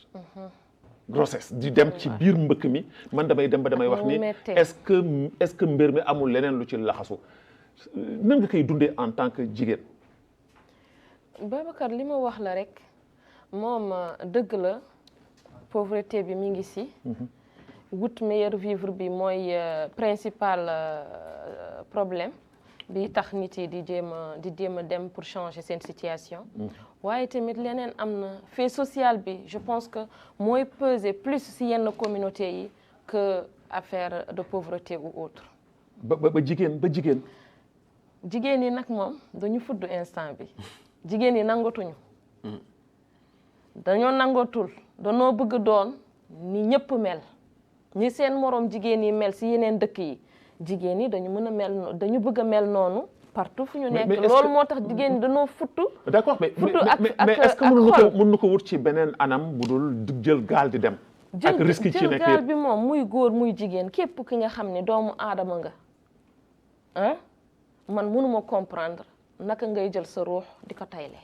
grossesse di dem ci biir mbëkk mi man damay dem ba damay wax ni est-ce que mbir mi amul leneen lu ci laxasu nan nga koy dundee en tant que jigéen Babacar li ma wax la rek moom dëgg la pauvreté bi mi ngi si wut meilleur vivre bi mooy principal problème bi tax nit yi di jéem a dem pour changer seen situation waaye tamit leneen am na fait social bi je pense que mooy peser plus si yenn communauté yi que affaire de pauvreté ou autre ba jigéen jigéen yi nag moom dañu fudd instant bi jigéen yi nangatuñu dañoo nangootul dañoo bëgg doon ni ñëpp mel ñi seen moroom jigéen yi mel si yeneen dëkk yi jigéen yi dañu mën a mel dañu bëgg a mel noonu partout fu ñu nekk loolu moo tax jigéen ñi dañoo futtu d'accord mais est-ce que mën na ko wut ci beneen anam bu dul jël gaal di dem ak risque ci nekk gaal bi moom muy góor muy jigéen képp ki nga xam ne doomu aadama nga ah man mënuma comprendre naka ngay jël sa ruux di ko tayle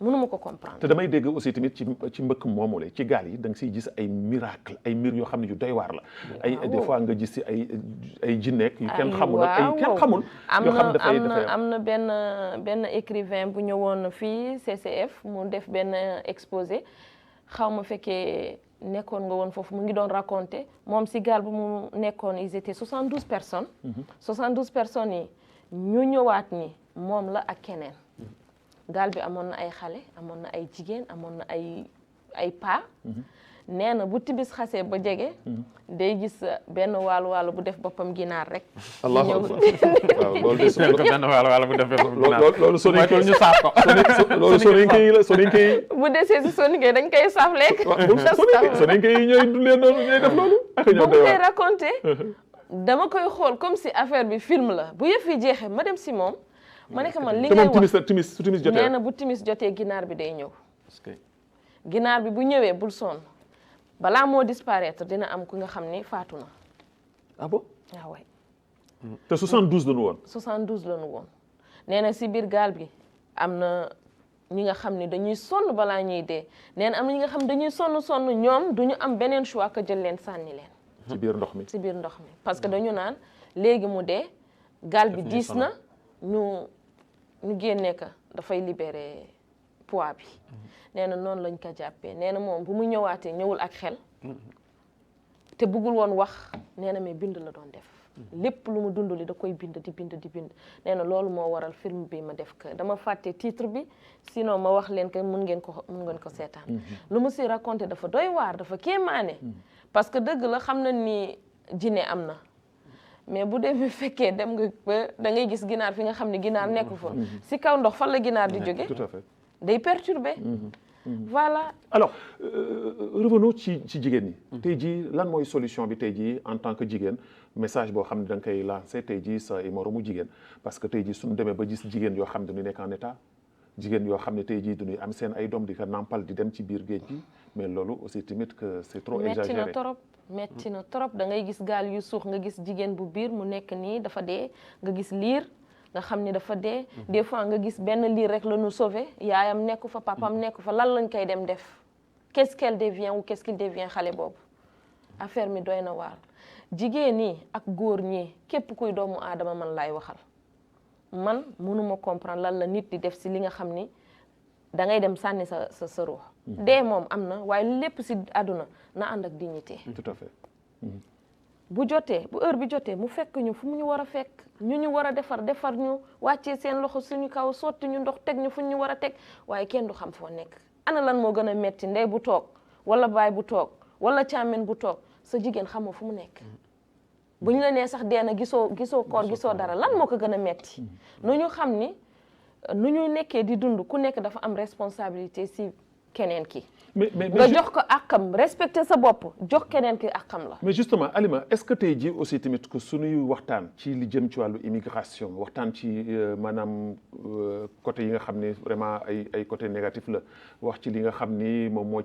mënuma ko comprendre te damay dégg aussi tamit ci mbëkk moomu la ci gaal yi da nga siy gis ay miracle ay mbir yoo xam ne yu doy waar la ay des fois nga gis si ay jinneek yu kenn xamul ak ay kenn xamul yoo xam dafay am na benn écrivain bu ñëwoon fii CCF mu def benn exposé xaw ma fekkee nekkoon nga woon foofu mu ngi doon raconter moom si gaal bu mu nekkoon ils étaient 72 personnes 72 personnes yi ñu ñëwaat ni moom la ak keneen gaal bi amoon na ay xale amoon na ay jigéen amoon na ay paa nee na bu tibis xasee ba jege day gis benn waalo bu def boppam ginaar rek allahu akbar waaw loolu benn waalo bu def boppam ginaar loolu soninke ñu saaf ko loolu soninke yi la soninke yi bu desee si soninke dañ koy saaf lekk soninke yi ñooy dundee noonu ñooy def loolu ak ñoo bu koy raconté dama koy xool comme si affaire bi film la bu yëf yi jeexee ma dem si moom ma ne ko man li ngay wax timis jotee nee na bu timis jotee ginaar bi day ñëw ginaar bi bu ñëwee bul sonn balaa moo disparaître dina am ku nga xam ni faatu na ah bon waaw waay te 72 la ñu woon 72 la ñu woon nee na si biir gaal bi am na ñi nga xam ni dañuy sonn balaa ñuy dee nee na am na ñi nga xam dañuy sonn ñoom duñu am beneen choix que jël leen sànni leen ci biir ndox mi ci biir ndox mi parce que dañu naan léegi mu dee gaal bi diis na ñu génne ka dafay libérer poids bi nee na noonu lañ ko jàppee nee na moom bu mu ñëwaatee ñëwul ak xel te bëggul woon wax nee na mais bind la doon def lépp lu mu dund li da koy bind di bind nee na loolu moo waral film bi ma def ko dama fàtte titre bi sinon ma wax leen que mun ngeen ko seetaan lu mu si raconté dafa doy waar dafa kéemaane parce que dëgg la xam na ni jinne am na mais bu demee fekkee dem nga ba da ngay gis ginaar fi nga xam ne ginaar nekku fa si kaw ndox fan la ginaar di jóge tout à fait day perturbé voilà alors revenons ci jigéen ñi tey jii lan mooy solution bi tey jii en tant que jigéen message boo xam ne da nga koy lancé tey jii sa moromu jigéen parce que tey jii suñu demee ba gis jigéen yoo xam ne dañuy nekk en état jigéen yoo xam ne tey jii dañuy am seen ay doom di ko nampal di dem ci biir géej gi mais loolu aussi tamit que c'est trop exagéré metti na trop da ngay gis gaal yu suux nga gis jigéen bu biir mu nekk nii dafa dee nga gis liir nga xam ni dafa dee des fois nga gis benn liir rek la ñu sauvé yaayam nekku fa papam nekku fa lan lañ koy dem def qu'est-ce qu'elle devient ou qu'est-ce qu'il devient xale boobu affaire mi doy na waar jigéen ñi ak góor ñi képp kuy doomu aadama man laay waxal man mënuma comprendre lan la nit di def si li nga xam ni da ngay dem sànni sa ruux. dee moom am na waaye lépp si àdduna na ànd ak dignité. tout à fait. bu jotee bu heure bi jotee mu fekk ñu fu mu ñu war a fekk ñu war a defar ñu wàccee seen loxo suñu kaw sotti ñu ndox teg ñu fu ñu war a teg waaye kenn du xam foo nekk. ana lan moo gën a metti ndey bu toog wala baay bu toog wala càmmen bu toog sa jigéen xamoo fu mu nekk. bu ñu la nee sax dee na gisoo koor gisoo dara lan moo ko gën a metti. nu ñu xam ni nu ñu nekkee di dund ku nekk dafa am responsabilité si keneen ki. nga jox ko àqam respecter sa bopp jox keneen ki àqam la. mais justement Halima est-ce que tey jii aussi tamit que suñuy waxtaan ci li jëm ci wàllu immigration waxtaan ci maanaam côté yi nga xam ni vraiment ay côté négatif la wax ci li nga xam ni moom moo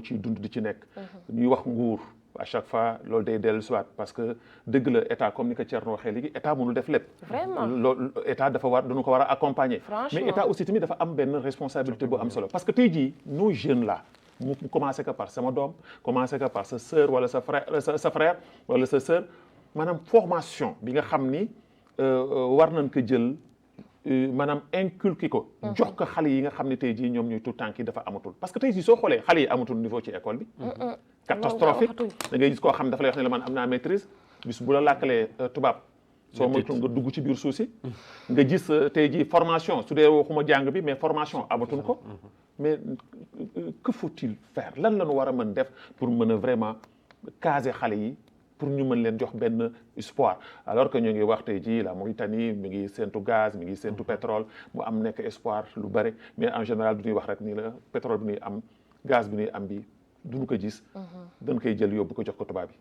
ciy dund di ci nekk. ñuy wax nguur à chaque fois loolu day dellu siwaat parce que dëgg la état comme ni ko Thierno waxee léegi état mënul def lépp. vraiment loolu état dañu ko war a accompagner. franchement mais état aussi tamit dafa am benn responsabilité bu am solo parce que tey jii nos jeunes là. mu commencé que par sama doom commencé que par sa sœur wala sa frère wala sa sœur maanaam formation bi nga xam ni war nañ ko jël maanaam inculquer ko. jox ko xale yi nga xam ne tey jii ñoom ñooy tout tànk yi dafa amatul parce que tey jii soo xoolee xale yi amatul niveau ci école bi. catastrophique da ngay gis koo xam dafa lay wax ne la man am naa maîtrise bis bu la làkkalee tubaab. soo moytuwul nga dugg ci biir suuf si nga gis tey jii formation su dee waxuma jàng bi mais formation amatuñ ko. mais que faut-il faire lan la ñu war a mën def pour mën a vraiment caser xale yi pour ñu mën leen jox benn espoir alors que ñu ngi wax tey jii la Mauritanie mi ngi séntu gaz mi ngi séntu pétrole mu am nekk espoir lu bëri mais en général du ñuy wax rek nii la pétrole bi ñuy am gaz bi ñuy am bi duñu ko gis. dañ koy jël yóbbu ko jox ko tubaab bi.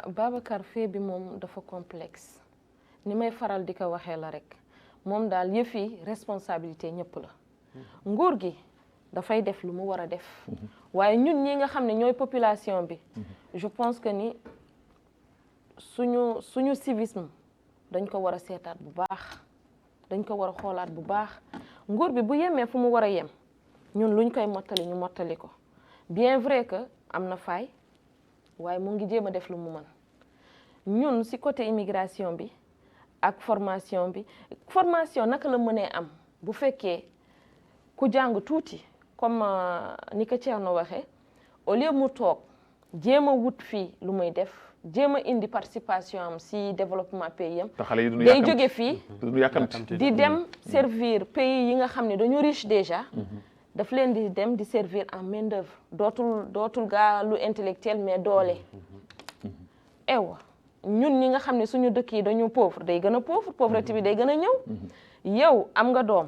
Babacar fee bi moom dafa complexe ni may faral di ko waxee la rek moom daal yëf yi responsabilité ñëpp la. nguur gi dafay def lu mu war a def waaye ñun ñi nga xam ne ñooy population bi je pense que ni suñu civisme dañ ko war a seetaat bu baax dañ ko war a xoolaat bu baax nguur bi bu yemee fu mu war a yem ñun luñ koy mottali ñu mottali ko bien vrai que am na faay waaye mu ngi jéem a def lu mu mën ñun ci côté immigration bi ak formation naka la mënee am bu fekkee ku jàng tuuti comme ni ko Thierno waxee au lieu mu toog jéem a wut fii lu muy def jéem a indi participation am si développement pays am day jóge fii di dem servir pays yi nga xam ne dañu riche déjà daf leen di dem di servir en main d'œuvre dootul gaa lu intellectuel mais doole ewa ñun ñi nga xam ne suñu dëkk yi dañu pauvre day gën a pauvreté bi day gën a ñëw yow am nga doom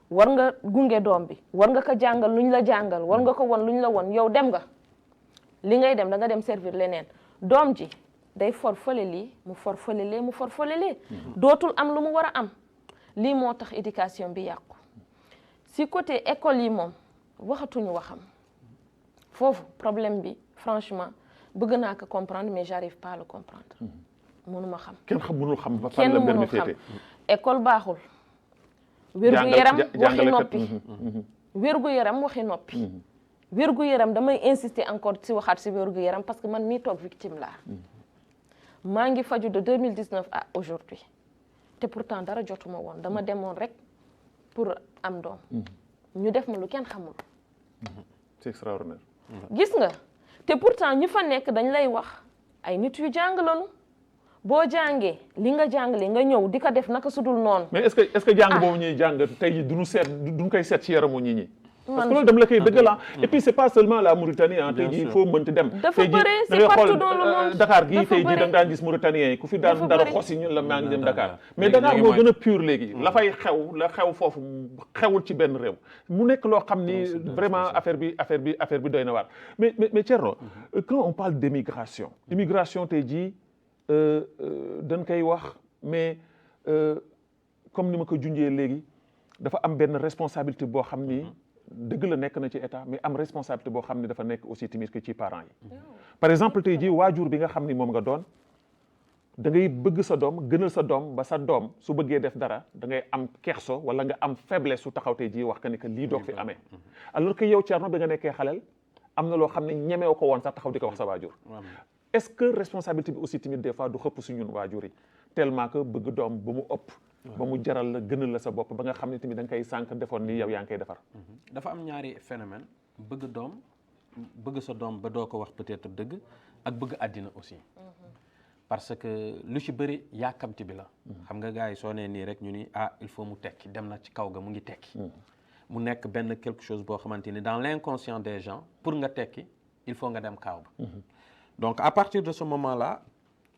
war nga gunge doom bi war nga ko jàngal lu ñu la jàngal war nga ko won lu ñu la won yow dem nga li ngay dem da nga dem servir leneen doom ji day for fële lii mu for fële lee mu for fële lee dootul am lu mu war a am lii moo tax éducation bi yàqu si côté école yi moom waxatuñu waxam foofu problème bi franchement bëgg naa ko comprendre mais j'arrive pas à le comprendre mënuma xam mënul xam ba fan la mbir mi féete école baaxul wérgu yaram waxi noppi wérgu yaram waxi noppi wérgu yaram damay insister encore si waxaat si wérgu yaram parce que man mii toog victime laa maa ngi faju de 2019 à aujourd'hui te pourtant dara jotuma woon dama demoon rek pour am doom ñu def ma lu kenn xamul c'est extraordinaire gis nga te pourtant ñu fa nekk dañ lay wax ay nit yu jàng lañu boo jàngee li nga jàngale nga ñëw di ko def naka sudul noonu. mais est-ce que jàng boobu ñuy jàng tey jii duñu koy seet ci yaramu ñi parce que loolu dama la koy dëgg la et puis c'est pas seulement la Mauritanie tey jii foo mënti dem. dafa bëre c'est partout dans le monde Dakar gii tey jii da nga daan gis Mauritaniens yi ku fi daan dara xosi ñun la maa ngi dem Dakar mais Dakar moo gën a pur léegi la fay xew foofu xewul ci benn réew mu nekk loo xam ni vraiment affaire bi doy na waar mais Thierno quand on parle d'immigration immigration tey jii dañ koy wax mais comme ni ma ko junjee léegi dafa am benn responsabilité boo xam ni dëgg la nekk na ci état mais am responsabilité boo xam ni dafa nekk aussi tamit que ci parents yi par exemple tey jii waajur bi nga xam ni moom nga doon da ngay bëgg sa doom gënal sa doom ba sa doom su bëggee def dara da ngay am kerso wala nga am faiblesse su taxaw tey jii wax ka ni que lii doog fi amee alors que yow Thierno bi nga nekkee xaleel am na loo xam ne ñemew ko woon sax taxaw di ko wax sa waajur est-ce que responsabilité bi aussi tamit des fois du xëpp su ñun waajur yi tellement que bëgg doom ba mu ëpp ba mu jaral la gënal la sa bopp ba nga xam ne tamit da nga koy sànq defoon ni yow yaa ngi koy defar. dafa am ñaari phénomène bëgg sa doom ba doo ko wax peut-être dëgg ak bëgg àddina aussi. parce que lu ci bëri yàkkamti bi la. xam nga gars yi soo nee nii rek ñu ni il faut mu tekki dem na ci kaw ga mu ngi tekki. mu nekk benn quelque chose boo xamante ni dans l'inconscient des gens pour nga tekki il faut nga dem kaaw ba. donc à partir de ce moment-là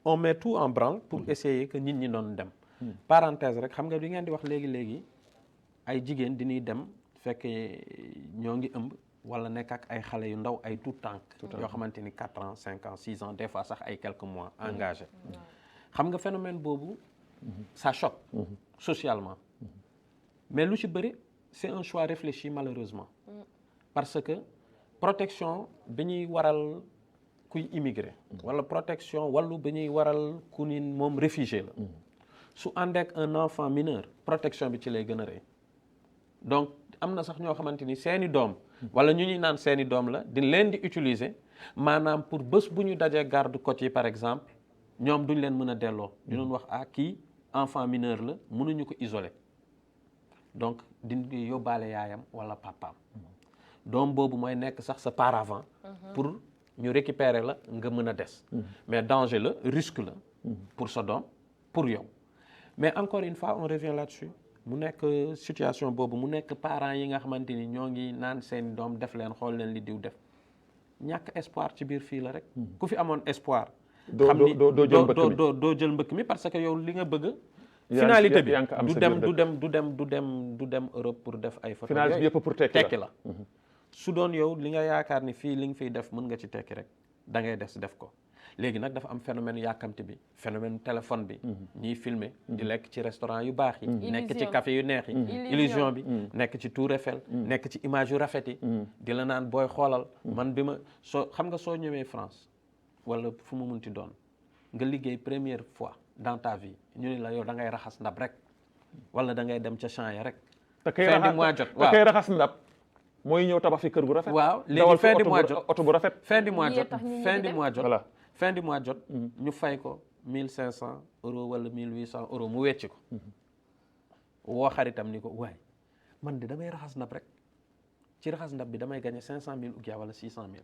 on met tout en branle pour essayer que nit ñi doon dem. parenthèse rek xam nga li ngeen di wax léegi ay jigéen diñuy dem fekk ñoo ngi ëmb wala nekk ak ay xale yu ndaw ay tout tànk yoo xamante ni 4 ans 5 ans 6 ans des fois sax ay quelques mois engagés. xam nga phénomène boobu ça choque socialement mais lu ci bëri c'est un choix réfléchi malheureusement parce que protection bi ñuy waral kuy immigré wala protection wàllu bi ñuy waral ku ni moom réfugié la su ànd ak un enfant mineur protection bi ci lay gën a rëy donc am na sax ñoo xamante ni seeni doom wala ñu ñuy naan seeni doom la di leen di utiliser maanaam pour bés bu ñu dajee garde côte yi par exemple ñoom duñ leen mën a delloo di doon wax kii enfant mineur la mënuñu ko isoler donc di yóbbaale yaayam wala papaam doom boobu mooy nekk sax sa paravent pour ñu récupérer la nga mën a des mais danger la risque la pour sa doom pour yow mais encore une fois on revient là-dessus mu nekk situation boobu mu nekk parents yi nga xamante ni ñoo ngi naan seen doom def leen xool leen li diw def ñàkk espoir ci biir fii la rek ku fi amoon espoir xam ni doo jël mbëkk mi parce que yow li nga bëgg finalité bi du dem Europe pour def ay photo finalité bi yëpp pour tekki la su doon yow li nga yaakaar ni fii li nga fiy def mën nga ci tekki rek da ngay def ko léegi nag dafa am phénomène yàkkamti bi phénomène téléphone bi ñiy filmer di lekk ci restaurant yu baax yi nekk ci café yu neex yi illusion bi nekk ci Tour Eiffel nekk ci image yu rafet yi di la naan booy xoolal man bi ma xam nga soo ñëwee France wala fu mu munti doon nga liggéey première fois dans ta vie ñu ne la yow da ngay raxas ndab rek wala da ngay dem ca champs ya rek fin du mois jot waaw kay raxas ndab mooy ñëw tabax fi kër gu rafet waaw léegi fin du mois jot oto bu rafet fin du mois jot ñu fay ko 1500 euros wala 1800 euros mu wecci ko woo xaritam ni ko waay man de damay raxas ndab rek ci raxas ndab bi damay gagné 500 000 ouguiya wala 600 000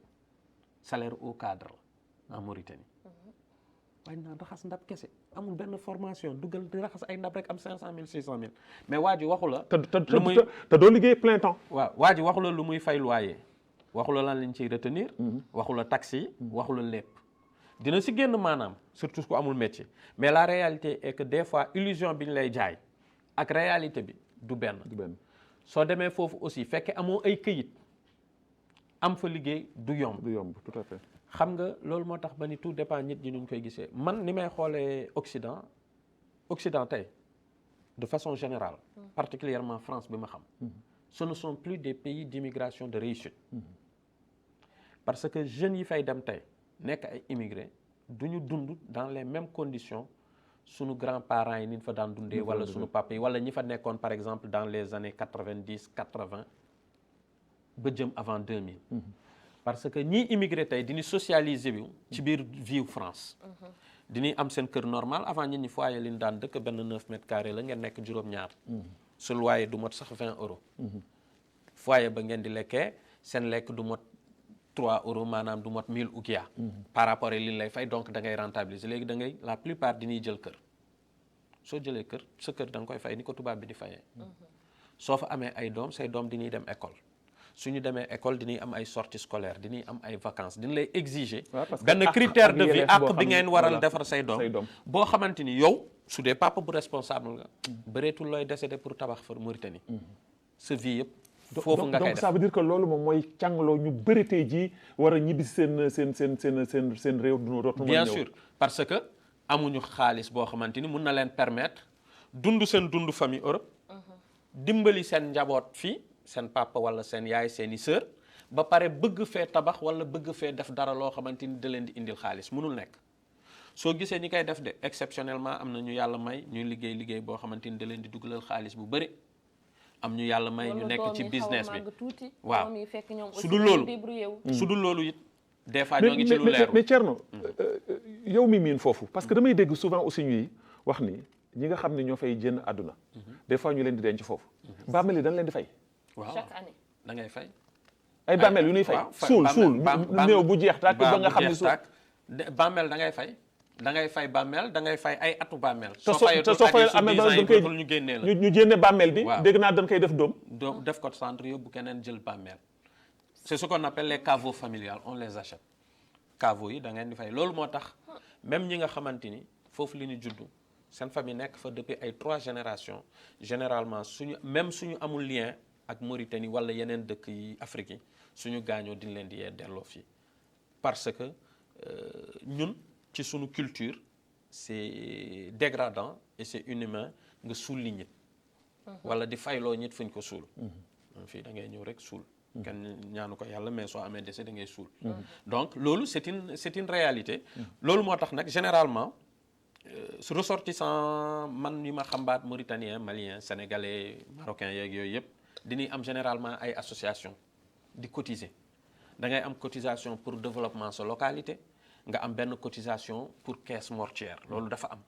salaire au cadre en Mauritanie waaye naan raxas ndab kese amul benn formation dugal di raxas ay ndab rek am 500 000 600 000 mais waa ji waxu la te doo liggéey plein temps waaw waa ji waxu la lu muy fay loyer waxu la lan lañ ciy retenir waxu la taxi yi waxu la lépp dina si génn maanaam surtout ku amul métier mais la réalité est que des fois illusion bi ñu lay jaay ak réalité bi du benn soo demee foofu aussi fekke amoo ay këyit am fa liggéey du yomb tout à fait xam nga loolu moo tax ba ni tout dépend nit ñi nuñ koy gisee man ni may xoolee Occident tey de façon générale particulièrement France bi ma xam ce ne sont plus des pays d'immigration de réussite parce que jeunes yi fay dem tey nekk ay immigrés du ñu dund dans les mêmes conditions sunu grands-parents yi ni ñu fa daan dundee wala sunu papa yi wala ñi fa nekkoon par exemple dans les années 90 80 ba jëm avant 2000 parce que ñii immigré tey diñu socialiser bi ci biir vie France diñuy am seen kër normal avant ñit ñi foyer li ñu daan dëkk benn 9 mètres carrés la ngeen nekk juróom-ñaar su loyer du mot sax 20 euros foyer ba ngeen di lekkee seen lekk du mot 3 euros maanaam du mot 1000 ouguiya par rapport ak li lay fay donc da ngay rentabiliser léegi da ngay la plupart diñuy jël kër soo jëlee kër sa kër da nga koy fay ni ko tubaab bi di fayee soo fa amee ay doom say doom diñuy dem école suñu demee école diñuy am ay sorties scolaires diñuy am ay vacances diñu lay exiger benn critère de vie ak bi ngeen waral defar say doom boo xamante ni yow su dee papa bu responsable nga bëreetul looy décédé pour tabax fa Mauritanie sa vie yëpp foofu nga koy def donc ça veut dire que loolu moom mooy càngaloo ñu bëri tey jii war a ñibbi seen réew du dootu bien sûr parce que amuñu xaalis boo xamante ni mun na leen permettre dund seen dund famille Europe dimbali seen njaboot fii seen papa wala seen yaay seeni sœur ba pare bëgg fee tabax wala bëgg fee def dara loo xamante ni da leen di indil xaalis mënul nekk soo gisee ñi koy def de exceptionnellement am na ñu yàlla may ñuy liggéey boo xamante ni da leen di dugalal xaalis bu bëri am ñu yàlla may ñu nekk ci business bi waaw su dul loolu it des fois ñoo ngi ci lu leerul mais Thierno yow mi miin foofu parce que damay dégg souvent aussi ñuy wax ni ñi nga xam ne ñoo fay génn àdduna des fois ñu leen di denc foofu bàmmeel yi dañ leen di fay waaw chaque année. da ngay fay. ay bàmmeel yu ñuy fay waaw suul néew bu jeex tàkk ba nga xam ne suul bàmmeel da ngay fay. da ngay fay bàmmeel da ngay fay ay atu bàmmeel. te soo fayal amee ba dañ koy ñu génnee la. ñu génne bàmmeel bi. waaw dégg naa dañ koy def doom. def ko centre yóbbu keneen jël bàmmeel. c'est ce qu'on appelle les caveaux familiales on les achète. caveaux yi da ngeen di fay loolu moo tax même ñi nga xamante ni foofu li ñu juddu seen famille nekk fa depuis ay 3 générations généralement même suñu amul lien ak Mauritanie wala yeneen dëkk yi Afrique yi suñu gaañoo diñ leen di yee delloo fii parce que ñun. ci sunu culture c'est dégradant et c'est inhumain nga suul li nit wala di fayloo nit fuñ ko suul fii da ngay ñëw rek suul kenn ñaanu ko yàlla mais soo amee décès da ngay suul donc loolu c'est une réalité loolu moo tax nag généralement ressortissant man yi ma xambaat mauritanien malien sénégalais marocain yeeg yooyu yëpp dañuy am généralement ay association di cotiser da ngay am cotisation pour développement sa localité nga am benn cotisation pour caisse mortuaire loolu dafa am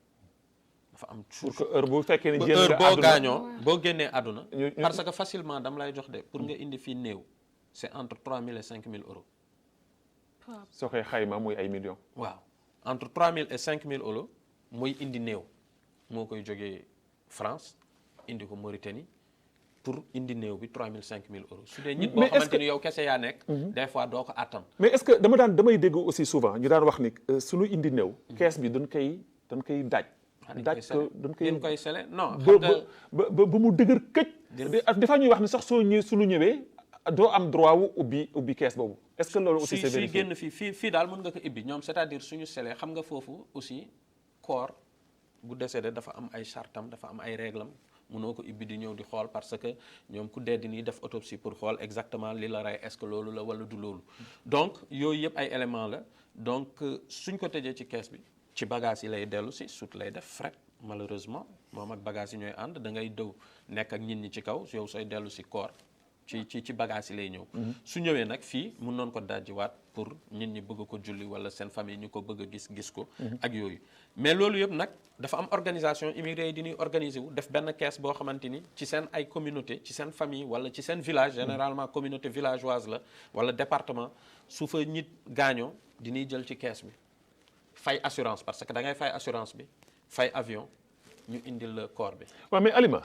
pour que heure bu fekkee ne heure boo gaañoo boo génnee àdduna parce que facilement dama lay jox de pour nga indi fii néew c'est entre 3 000 et 5 000 euros soo koy xayma muy ay millions waaw entre 3 000 et 5 000 euros mooy indi néew moo koy jógee France indi ko Mauritanie pour indi néew bi 3 000 5 000 euros su dee nit boo xamante ni yow kese yaa nekk des fois doo ko attan mais est-ce que damay dégg aussi souvent ñu daan wax ni suñu indi néew kees bi dañ koy daaj dañ koy sele non ba mu dëgër këj dafa ñuy wax ni sax suñu ñëwee doo am droit wu ubbi kees boobu est-ce que loolu aussi c'est vérifié génn fii daal mën nga ko ibbi ñoom c'est-à-dire suñu sele xam nga foofu aussi corps bu décédé dafa am ay chartam dafa am ay réglam mënoo ko ibbi di ñëw di xool parce que ñoom ku dee nii def autopsie pour xool exactement li la rey est-ce que loolu la wala du loolu donc yooyu yëpp ay éléments la donc suñ ko tëjee ci kees bi ci bagage yi lay dellu si sut lay def fret malheureusement moom ak bagage yi ñooy ànd da ngay dëw nekk ak nit ñi ci kaw yow sooy dellu si corps ci bagage yi lay ñëw su ñëwee nag fii mun noon ko dajjiwaat pour nit ñi bëgg ko julli wala seen famille ñu ko bëgg a gis ko ak yooyu mais loolu yëpp nag dafa am organisation immigré yi di organiser wu def benn caisse boo xamante ni ci seen ay communauté ci seen famille wala ci seen village généralement communauté villageoise la wala département su fa nit gaañoo diñuy jël ci caisse bi fay assurance parce que da ngay fay assurance bi fay avion ñu indil le corps bi waaw mais Alima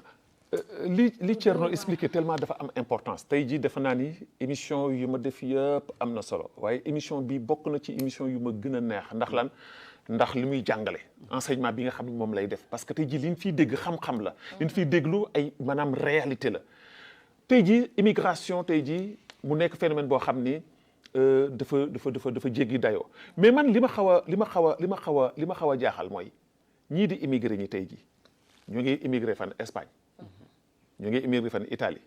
li Thierno expliqué tellement dafa am importance tey jii defe naa ni émission yu ma def yëpp am na solo waaye émission bi bokk na ci émission yu ma gën a neex ndax li muy jàngale enseignement bi nga xam ne moom lay def parce que tey jii li ñu fiy dégg xam-xam la li ñu fiy déglu ay maanaam réalité la tey jii immigration tey jii mu nekk phénomène boo xam ni dafa jéggi dayoo mais man li ma xaw a jaaxal mooy ñii di immigré ñi tey jii ñu ngi immigré fan Espagne ñu ngi immigré fan Italie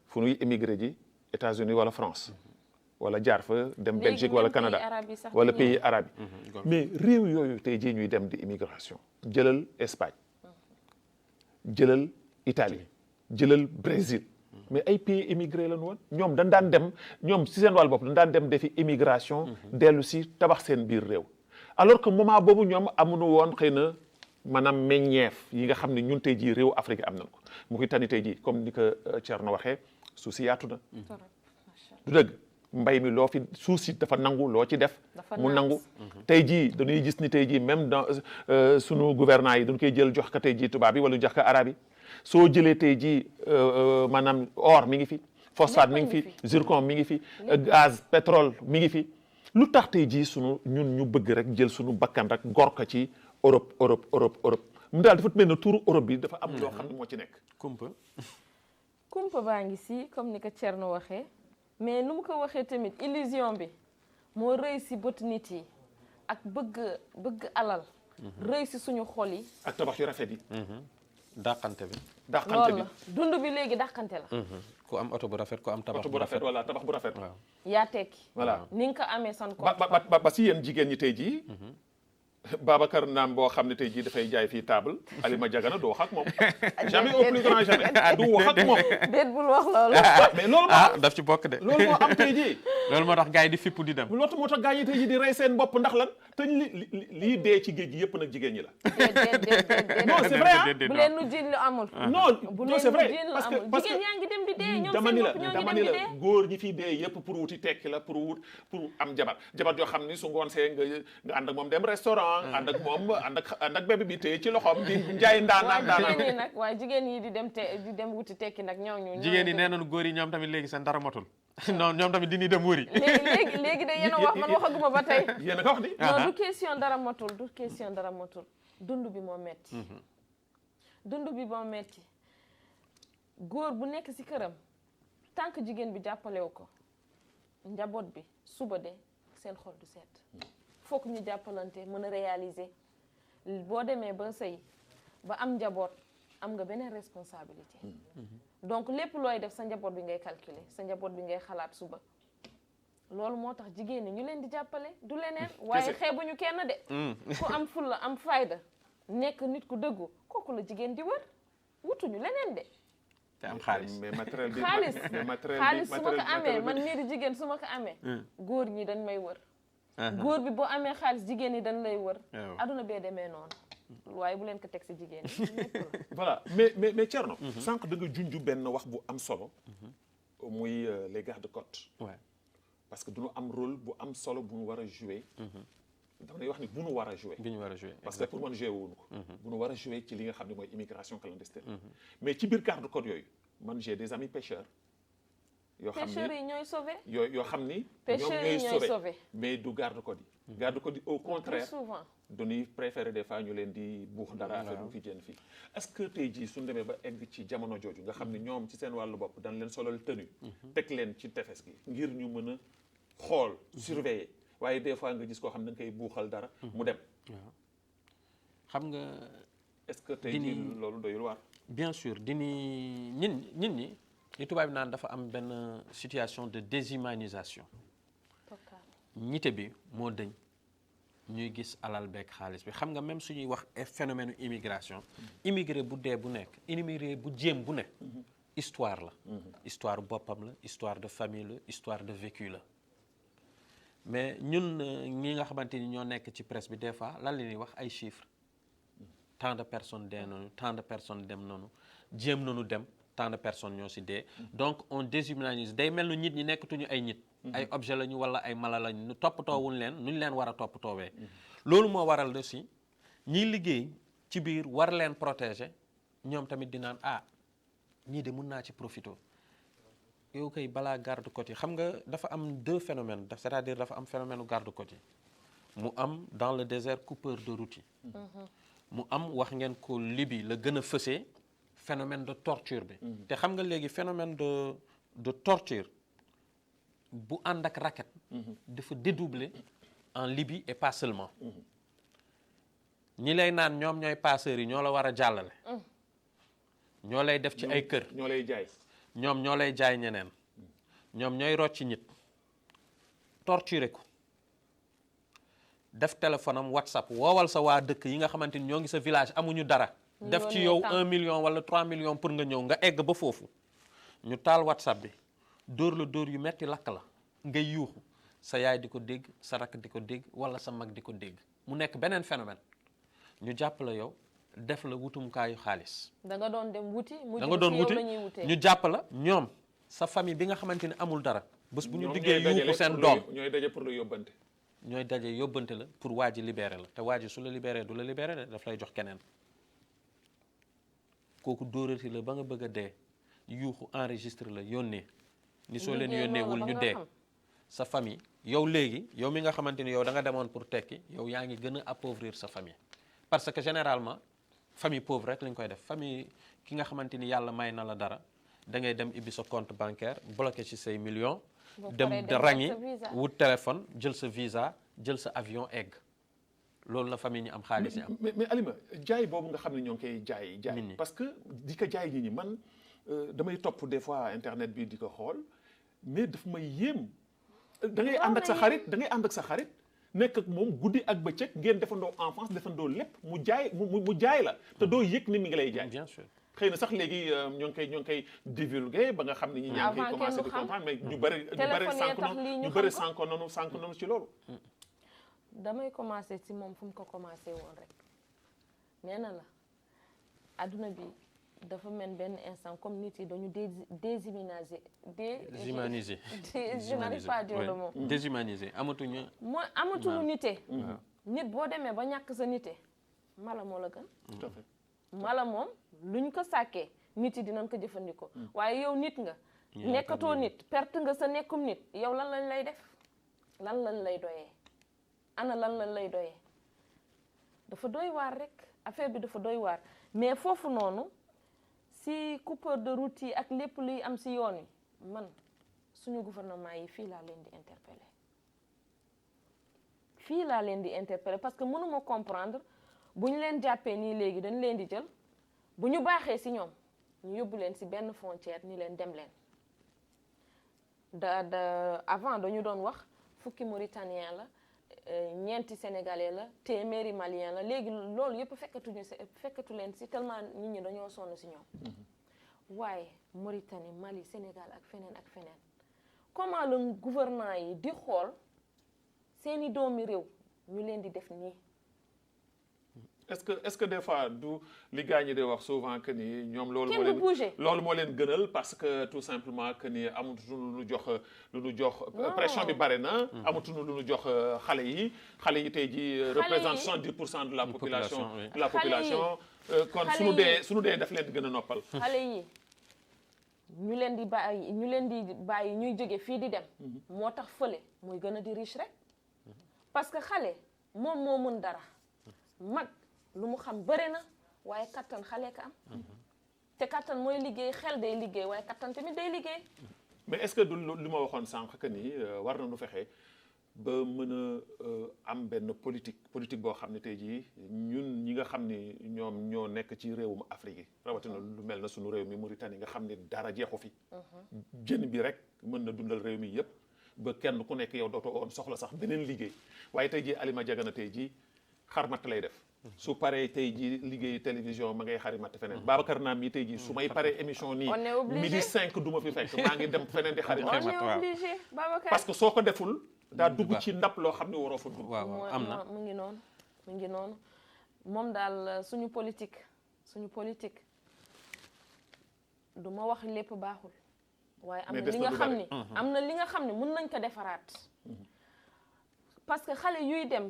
fu ñuy immigré ji États-Unis wala France wala jaar fa dem Belgique wala Canada wala pays arabe yi mais réew yooyu tey jii ñuy dem di immigration jëlal Espagne jëlal Italie jëlal Brésil mais ay pays immigré lañu woon ñoom dañ daan dem ñoom si seen wàll bopp dañ daan dem defi immigration dellu si tabax seen biir réew alors que moment boobu ñoom amuñu woon xëy na maanaam meññeef yi nga xam ne ñun tey jii réew Afrique am nañ ko mu ngi tani tey jii comme ni ko Thierno waxee suuf si yaatu na du dëgg mbay mi loo fi suuf si dafa nangu loo ci def mu nangu tey jii dañuy gis ni tey jii même dans sunu gouvernants yi dañ koy jël jox ko tey jii tubaab yi wala jox ko arabe yi soo jëlee tey jii maanaam or mi ngi fi phosphate mi ngi fi zircon mi ngi fi gaz pétrole mi ngi fi lu tax tey jii ñun ñu bëgg rek jël sunu bakkan rek gor ko ci Europe mu daal dafa mel ne tuuru Europe bi dafa am loo xam ne moo ci nekk kumpa baa ngi si comme ni ko Thierno waxee mais nu mu ko waxee tamit illusion bi moo rëy si bët nit yi ak bëgg alal rëy si suñu xol yi ak tabax yu rafet yi dàqante bi loolu la dund bi léegi dàqante la ku am oto bu rafet ku am tabax bu rafet wala tabax bu rafet waaw yaa tekki voilà ni nga ko amee san ko ba si yéen jigéen ñi tey jii Babacar Naam boo xam ne tey jii dafay jaay fii table Alima Diagana du wax ak moom jamais au plus grand jamais du wax ak moom déet bul wax loolu mais loolu moo daf ci bokk de loolu moo am tey jii loolu moo tax gars yi di fippu di dem. loolu moo tax gars yi tey ji di rey seen bopp ndax lan te lii dee ci géej gi yëpp nag jigéen ñi la. non c'est vrai ah. bu leen nu jiin lu amul. non c'est vrai parce que jigéen yaa ngi dem di dee ñoom dama seen ni bopp la ñoo dama ngi ni dem di la dee. góor ñi fiy dee yëpp pour wuti tekki la pour am jabar joo xam ni su ngoon see nga ànd ak moom dem restaurant. ànd ak moom ànd ak bébé bi téye ci loxoom di njaay ndaanaan jigéen ñi nag waaye jigéen yi di dem wuti tekki nag ñooñu. jigéen yi nee nañu góor yi ñoom tamit léegi seen dara matul. non ñoom tamit dini dem wëri. léegi de yéen a wax man waxaguma ba tey. yéen a ko wax di. non du question dara matul du question dara matul dund bi moo metti. dund bi moo metti góor bu nekk ci këram tant que jigéen bi jàppalewu ko njaboot bi suba de seen xol du set. fokk ñu jàppalante mën a réaliser boo demee ba sëy ba am njaboot am nga beneen responsabilité. donc lépp looy def sa njaboot bi ngay calculer sa njaboot bi ngay xalaat suba loolu moo tax jigéen ñi ñu leen di jàppale du leneen. waaye xeebuñu kenn de. ku am fulla am fayda nekk nit ku dëggu kooku la jigéen di wër wutuñu leneen de. te am xaalis mais matériel bi xaalis su ma ko amee man mii di jigéen su ma ko amee. góor ñi dañ may wër. góor bi boo amee xaalis jigéen ñi dañ lay wër. aduna bee demee noonu. waaye bu leen ko teg si jigéen ñi. voilà mais Thierno. sànq da nga junj benn wax bu am solo. muy les gardes-côtes. parce que du ñu am rôle bu am solo bu ñu war a jouer. dama lay wax ni bu ñu war a jouer. bi ñu war a jouer parce que pour man jouer wuñu ko. bu ñu war a jouer ci li nga xam ne mooy immigration clandestine. mais ci biir garde-côtes yooyu man j'ai des amis pêcheurs. yoo xam ni pêcheurs yi ñooy sauvé. yoo xam ni. pêcheurs yi ñooy sauvé mais du garde-côtes yi. garde-côtes yi au contraire. très souvent. dañuy préférer des fois ñu leen di buux dara affaire bu fi jën fii est-ce que tey jii suñu demee ba egg ci jamono jooju nga xam ne ñoom ci seen wàllu bopp dañ leen solal tenue teg leen ci tefes gi ngir ñu mën a xool surveiller waaye des fois nga gis koo xam ne da nga koy buuxal dara mu dem. xam nga. est-ce que tey jii loolu doyul waar. bien sûr dini ñi li tubaab bi naan dafa am benn situation de déshumanisation. ñite bi moo dëñ. ñuy gis alal beeg xaalis bi xam nga même suñuy wax phénomène immigration immigré bu dee bu nekk immigré bu jéem bu nekk histoire la histoire boppam la histoire de famille la histoire de vécu la mais ñun ñi nga xamante ni ñoo nekk ci presse bi des fois lan la ñuy wax ay chiffres tant de personnes dee noonu tant de personnes dem noonu jéem nañu dem tant de personnes ñoo si dee donc on déshumanise day mel ni nit ñi nekkatuñu ay nit ay objet lañu wala ay mala lañu nu toppatoowuñ leen nu ñu leen war a toppatoowee loolu moo waral aussi ñiy liggéey ci biir war leen protéger ñoom tamit di naan ñii de mun naa ci profiter yow kay balaa garde-côtes yi xam nga dafa am deux phénomènes c'est-à-dire dafa am phénomène garde-côtes yi mu am dans le désert coupeur de route yi mu am wax ngeen ko Libye la gën a fësee phénomène de torture bi te xam nga léegi phénomène de torture bu ànd ak raquette dafa dédoubler en Libye et pas seulement ñi lay naan ñoom ñooy passeurs yi ñoo la war a jàllale ñoo lay def ci ay kër ñoo lay jaay ñoom ñoo lay jaay ñeneen ñoom ñooy rocci nit torturer ko def téléphone am WhatsApp woowal sa waa dëkk yi nga xamante ni ñoo ngi sa village amuñu dara def ci yow 1 million wala 3 millions pour nga ñëw nga egg ba foofu ñu taal WhatsApp bi dóor la dóor yu metti lakk la ngay yuuxu sa yaay di ko dégg sa rakk di ko dégg wala sa mag di ko dégg mu nekk beneen phénomène ñu jàpp la yow def la wutumkaayu xaalis. da nga doon dem wuti. da nga doon wuti ñu jàpp la ñoom sa famille bi nga xamante ni amul dara. bés bu ñu diggee yuuxu seen doom ñooy daje pour la yóbbante. ñooy daje yóbbante la pour waa ji libéré la te waa ji su la libéré du la libéré de daf lay jox keneen kooku dóorati la ba nga bëgg a dee yuuxu enregistré la yónnee. ni soo leen yónneewul ñu dee. sa famille yow léegi yow mi nga xamante ni yow da nga demoon pour tekki yow yaa ngi gën a appauvrir sa famille parce que généralement famille pauvre rek lañ koy def famille ki nga xamante ni yàlla may na la dara da ngay dem ibbi sa compte bancaire bloqué ci say millions dem rangi wut téléphone jël sa visa jël sa avion egg loolu la famille ñi am xaalis yi am mais Alima jaay boobu nga xam ne ñoo ngi koy jaay parce que di ko jaay nit ñi man damay topp des fois internet bi di ko xool mais daf may yéem da ngay ànd ak sa xarit da ngay ànd ak sa xarit nekk ak moom guddi ak bëccëg ngeen defandoo enfance defandoo lépp mu jaay la te doo yëg ni mi ngi lay jaay. bien sûr xëy na sax léegi ñoo ngi koy divulguer ba nga xam ne ñi ñaa ngi koy commencé di comprendre mais ñu bëri sànq noonu ci loolu. damay commencé ci moom fu mu ko commencé woon rek nee na la adduna bi dafa mel benn instant comme nit yi dañu déshumaniser. je n'arrive pas à dire le mot. déshumaniser amatuñu. mooy amatuñu nite. nit boo demee ba ñàkk sa nite mala moo la gën. tout à fait. mala moom luñ ko sàkkee nit yi dinañ ko jëfandikoo. waaye yow nit nga. nekkatoo nit perte nga sa nekkum nit yow lan lañ lay def lan lañ lay doyee ana lan lañ lay doyee dafa doy waar rek affaire bi dafa doy waar mais foofu noonu si coupeur de route yi ak lépp luy am si yoon yi man suñu gouvernement yi fii laa leen di interpeller fii laa leen di interpeller parce que mënuma comprendre bu ñu leen jàppee nii léegi dañ leen di jël bu ñu baaxee si ñoom ñu yóbbu leen si benn frontière ni leen dem leen avant dañu doon wax fukki mauritanien la ñeenti sénégalais la téeméeri malien la léegi loolu yëpp fekkatu leen si tellement nit ñi dañoo sonn si ñoom waaye Mauritanie Mali Sénégal ak feneen comment le gouvernement yi di xool seeni doomi réew ñu leen di def nii. est-ce que des fois du li gars ñi di wax souvent que ni ñoom loolu moo leen gënal parce que tout simplement que ni amatuñu lu ñu jox pression bi bare na amatuñu lu ñu jox xale yi tey ji représente 70% de la population kon suñu dee daf leen di gën a noppal xale yi ñu leen di bàyyi ñuy jóge fii di dem moo tax fële muy gën a di riche rek parce que xale moom moo mën dara mag lu mu xam bëri na waaye kattan xale ka am te kattan mooy liggéey xel day liggéey waaye kattan tamit day liggéey. mais est-ce que du li ma waxoon sànq que ni war nañu fexe ba mën a am benn politique boo xam ne tey jii ñun ñi nga xam ni ñoom ñoo nekk ci réewum Afrique yi rawatina lu mel na suñu réew mi Mauritanie nga xam ne dara jeexu fi. jën bi rek mën na dundal réew mi yëpp ba kenn ku nekk yow dootoo woon soxla sax beneen liggéey waaye tey jii Halima Diagana tey jii xarmat lay def. su paree tey jii liggéey télévision ma ngay xarimat feneen Babacar Naam mi tey jii su may paree émission nii midi 5 du ma fi fekk maa ngi dem feneen di xarimat on est obligé Babacar parce que soo ko deful daa dugg ci ndap loo xam ne waroo fa dugg waaw am na mu ngi noonu moom daal suñu politique du ma wax lépp baaxul waaye am na li nga xam ne mën nañ ko defaraat parce que xale yuy dem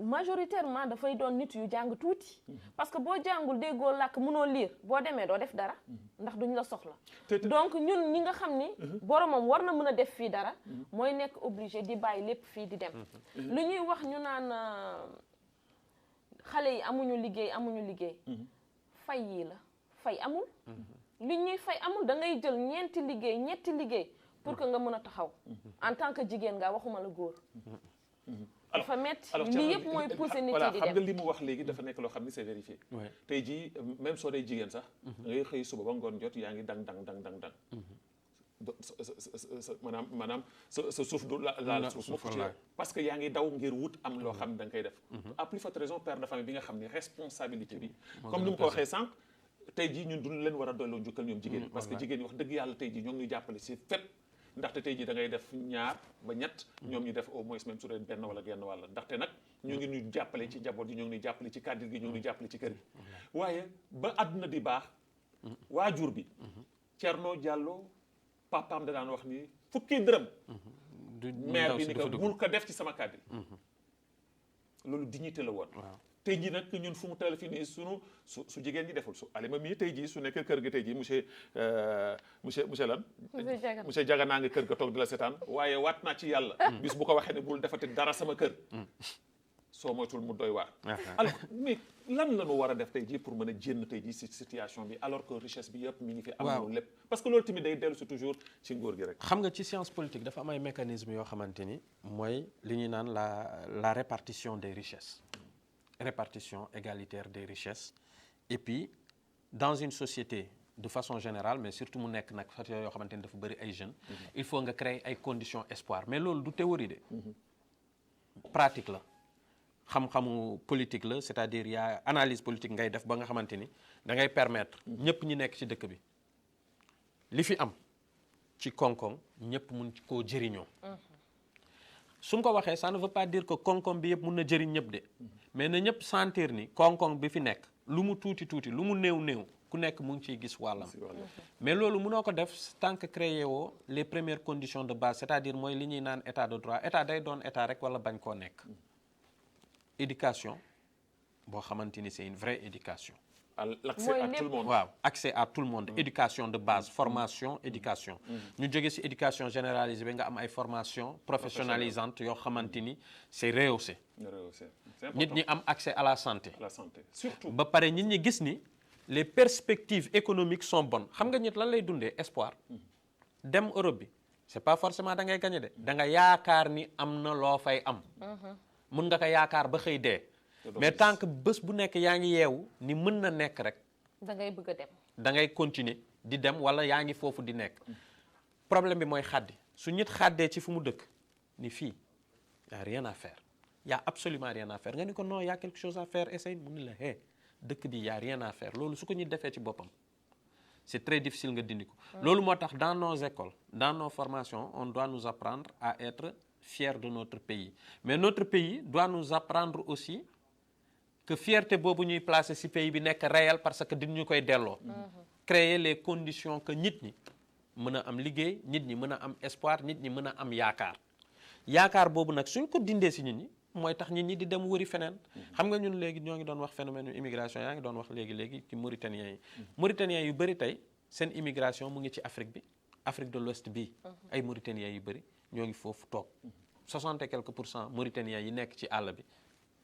majoritairement dafay doon nit yu jàng tuuti parce que boo jàngul déggoo làkk mënoo lire boo demee doo def dara ndax duñ la soxla donc ñun ñi nga xam ni boromam war na mën a def fii dara mooy nekk obligé di bàyyi lépp fii di dem lu ñuy wax ñu naan xale yi amuñu liggéey fay yi la fay amul li ñuy fay amul da ngay jël ñetti liggéey pour que nga mën a taxaw en tant que jigéen nga waxuma la góor dafa métti lii yëpp mooy pousser nit yi di dem xam nga li mu wax léegi dafa nekk loo xam ni c'est vérifié tey jii même soo dee jigéen sax da ngay xëy suba ba ngoon jot yaa ngi dang maanaam sa suuf du laal suuf mukk ci parce que yaa ngi daw ngir wut am loo xam ne da nga koy def à plus forte raison père de famille bi nga xam ne responsabilité bi comme ni mu ko waxee sànq tey jii ñun duñ leen war a doyloo njukkal ñoom jigéen parce que jigéen ñi wax dëgg yàlla tey jii ñoo ngi ñuy jàppale si fépp ndaxte tey jii da ngay def ñaar ba ñett ñoom ñu def au moins même su dee benn wala genn wàll ndaxte nag ñu ngi ñuy jàppale ci njaboot yi ñoo ngi ñuy jàppale ci kàddu gi ñoo ngi ñuy jàppale ci kër gi waaye ba àdduna di baax waajur bi Thierno Diallo papaam da daan wax ni fukki dërëm maire bi ni ko bul ko def ci sama kàddu loolu dignité la woon tey jii nag ñun fu mu teel fi nii su jigéen ñi deful su Halima mii tey jii su nekkee kër ga tey jii monsieur lan monsieur Diagana nga kër ga toog di la seetaan waaye waat naa ci yàlla bis bu ko waxee ne bul defati dara sama kër soo moytul mu doy waar alors mais lan la ñu war a def tey jii pour mën a jénn tey jii si situation bi alors que richesse bi yëpp mi ngi fi am loolu lépp parce que loolu tamit day dellu si toujours ci ngóor gi rek xam nga ci science politique dafa am ay mécanisme yoo xamante ni mooy li ñuy naan la répartition des richesses répartition égalitaire des richesses et puis dans une société de façon générale mais surtout mu nekk nag fa yoo xamante ni dafa bëri ay jeunes il faut nga créer ay conditions espoir mais loolu du théorie de pratique la xam-xamu politique la c'est-à-dire yaa analyse politique ngay def ba nga xamante ni da ngay permettre ñëpp ñi nekk ci dëkk bi li fi am ci koŋ-koŋ ñëpp mun koo jëriñoo. suñ ko waxee ça ne veut pas dire que koŋ-koŋ bi yëpp mun na jëriñ ñëpp de mais na ñëpp sentir ni koŋ-koŋ bi fi nekk lu mu tuuti tuuti lu mu néew néew ku nekk mu ngi ciy gis wàllam. mais loolu mënoo ko def tant que créé woo les premières conditions de base c'est-à-dire mooy li ñuy naan état de droit état day doon état rek wala bañ koo nekk. éducation boo xamante ni c'est une vraie éducation. l'accès à tout le monde. waaw accès à tout le monde. éducation de base formation éducation. ñu jóge ci éducation généralisée bi nga am ay formation professionnalisante yoo xamante ni c'est rehaussé. nit ñi am accès à la santé. la santé surtout. ba pare nit ñi gis ni les perspectives économiques sont bonnes xam nga nit lan lay dundee espoir. dem Europe bi c'est pas forcément da ngay gagner de da nga yaakaar ni am na loo fay am. mun nga ko yaakaar ba xëy dee. mais tant que bés bu nekk yaa ngi yeewu ni mën na nekk rek. da ngay bëgg a dem. da ngay continuer di dem wala yaa ngi foofu di nekk. problème bi mooy xaddi su nit xaddee ci fu mu dëkk ni fii y a rien à faire y a absolument rien à faire nga ni ko non y a quelque chose à faire essaye mu ni la hé dëkk bi y a rien à faire loolu su ko nit defee ci boppam c'est très difficile nga dindi ko. loolu moo tax dans nos écoles dans nos formations on doit nous apprendre à être fiers de notre pays mais notre pays doit nous apprendre aussi que fierté boobu ñuy placer ci pays bi nekk réel parce que dinañu koy delloo. créer les conditions que nit ñi mën a am liggéey nit ñi mën a am espoir nit ñi mën a am yaakaar yaakaar boobu nag suñ ko dindee ci nit ñi mooy tax nit ñi di dem wëri feneen. xam nga ñun léegi ñoo ngi doon wax phénomène immigration yaa ngi doon wax léegi ci Mauritaniens yi. Mauritaniens yu bëri tey seen immigration mu ngi ci Afrique bi Afrique de l'Ouest bii. ay Mauritaniens yu bëri ñoo ngi foofu toog 60 et quelques % Mauritaniens yi nekk ci àll bi.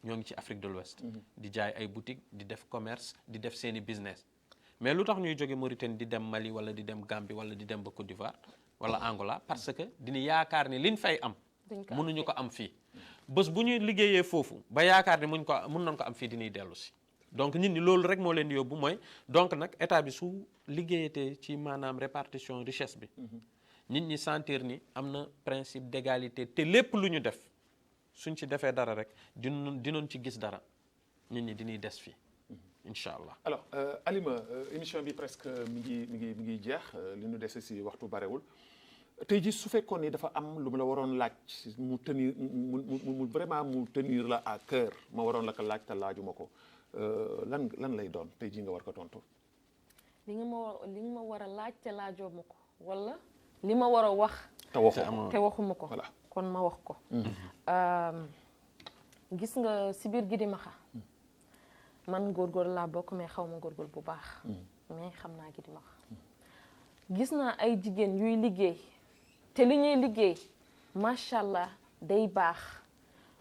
ñoo ngi ci Afrique de l'Ouest di jaay ay boutique di def commerce di def seeni business mais lu tax ñuy jóge Mauritanie di dem Mali wala di dem Gambie wala di dem ba Côte d'Ivoire wala Angola parce que dina yaakaar ni liñ fay am mënuñu ko am fii bés bu ñuy liggéeyee foofu ba yaakaar ni mun nañ ko am fii dinañ dellu si donc nit ñi loolu rek moo leen di yóbbu mooy donc nag état bi su liggéeyatee ci maanaam répartition richesse bi nit ñi sentir ni am na principe d'égalité te lépp lu ñu def suñ ci defee dara rek dinoon ci gis dara nit ñi dinañ des fii incha allah. alors Alima émission bi presque mi ngi jeex li ñu dese si waxtu barewul tey jii su fekkoon ni dafa am lu mu la waroon laaj mu tenir mu vraiment mu tenir la à cœur ma waroon la ko laaj te laajuma ko lan lay doon tey jii nga war ko tontu. li nga ma war a laaj te laajoo ma ko wala li ma war a wax. te waxuma ko. voilà. kon ma wax ko. gis nga si biir Gidimaxa man góorgóor laa bokk mais xaw ma góorgóor bu baax. mais xam naa Gidimaxa gis naa ay jigéen yuy liggéey te li ñuy liggéey macha allah day baax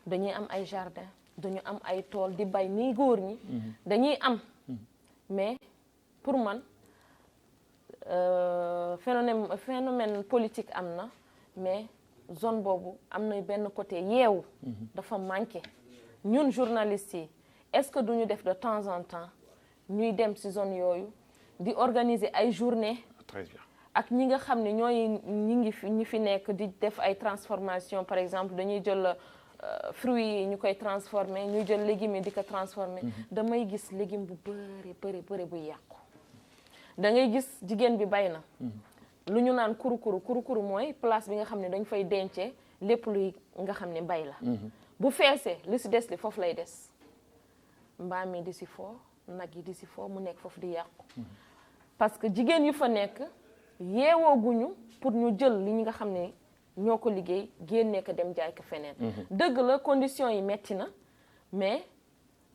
dañuy am ay jardin dañu am ay tool di bay nii góor ñi. dañuy am mais pour man phénomène politique am na mais. zone boobu am na benn côté yeewu dafa manqué ñun journalistes yi est-ce que duñu def de temps en temps ñuy dem ci zone yooyu di organiser ay journée très bien ak ñi nga xam ne ñi fi nekk di def ay transformation par exemple dañuy jël fruits yi ñu koy transformer ñuy jël légumes yi di ko transformer damay gis légume bu bëri bu yàqu da ngay gis jigéen bi bay na lu ñu naan kurukuru mooy place bi nga xam ne dañ fay dencee lépp luy nga xam ne mbay la bu feesee li si des li foofu lay des mbaam yi di si foo nag yi di si foo mu nekk foofu di yàqu parce que jigéen yu fa nekk yeewooguñu pour ñu jël li nga xam ne ñoo ko liggéey génnee ko dem jaay ko feneen dëgg la conditions yi metti na mais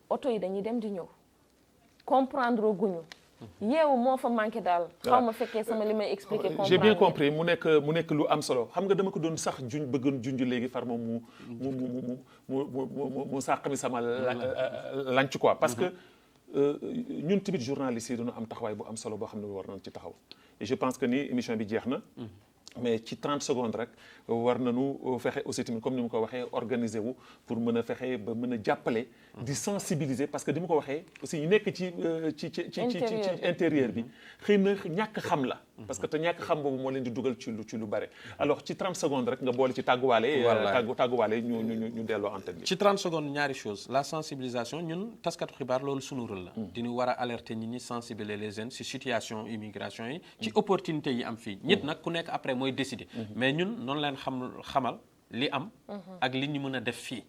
oto yi dañuy dem di ñëw comprendre guñu yeewu moo fa manqué daal. xaw ma fekkee sama li may expliquer. comprendre j'ai bien compris mu nekk lu am solo xam nga dama ko doon sax bëggoon junj léegi far moom mu sàq mi sama lanc quoi. parce que ñun tamit journalistes yi dañu am taxawaay bu am solo boo xam ne war nañ ci taxaw et je pense que ni émission bi jeex na. mais ci 30 secondes rek war nañu fexe aussi tamit comme ni mu ko waxee organiser wu pour mën a fexe ba mën a jàppale. di sensibiliser parce que di mu ko waxee aussi ñu nekk ci intérieur bi xëy na ñàkk xam la. parce que te ñàkk xam boobu moo leen di dugal ci lu bare. alors ci 30 secondes rek nga boole ci tàgguwaale. tàgguwaale ñu delloo antenne bi. ci 30 secondes ñaari chose la sensibilisation ñun taskatu xibaar loolu sunu rôle la. diñu war a alerter nit ñi sensibiliser les jeunes ci situation immigration yi. ci opportunité yi am fii. nit nag ku nekk après mooy décider. mais ñun noonu leen xamal li am. ak li ñu mën a def fii.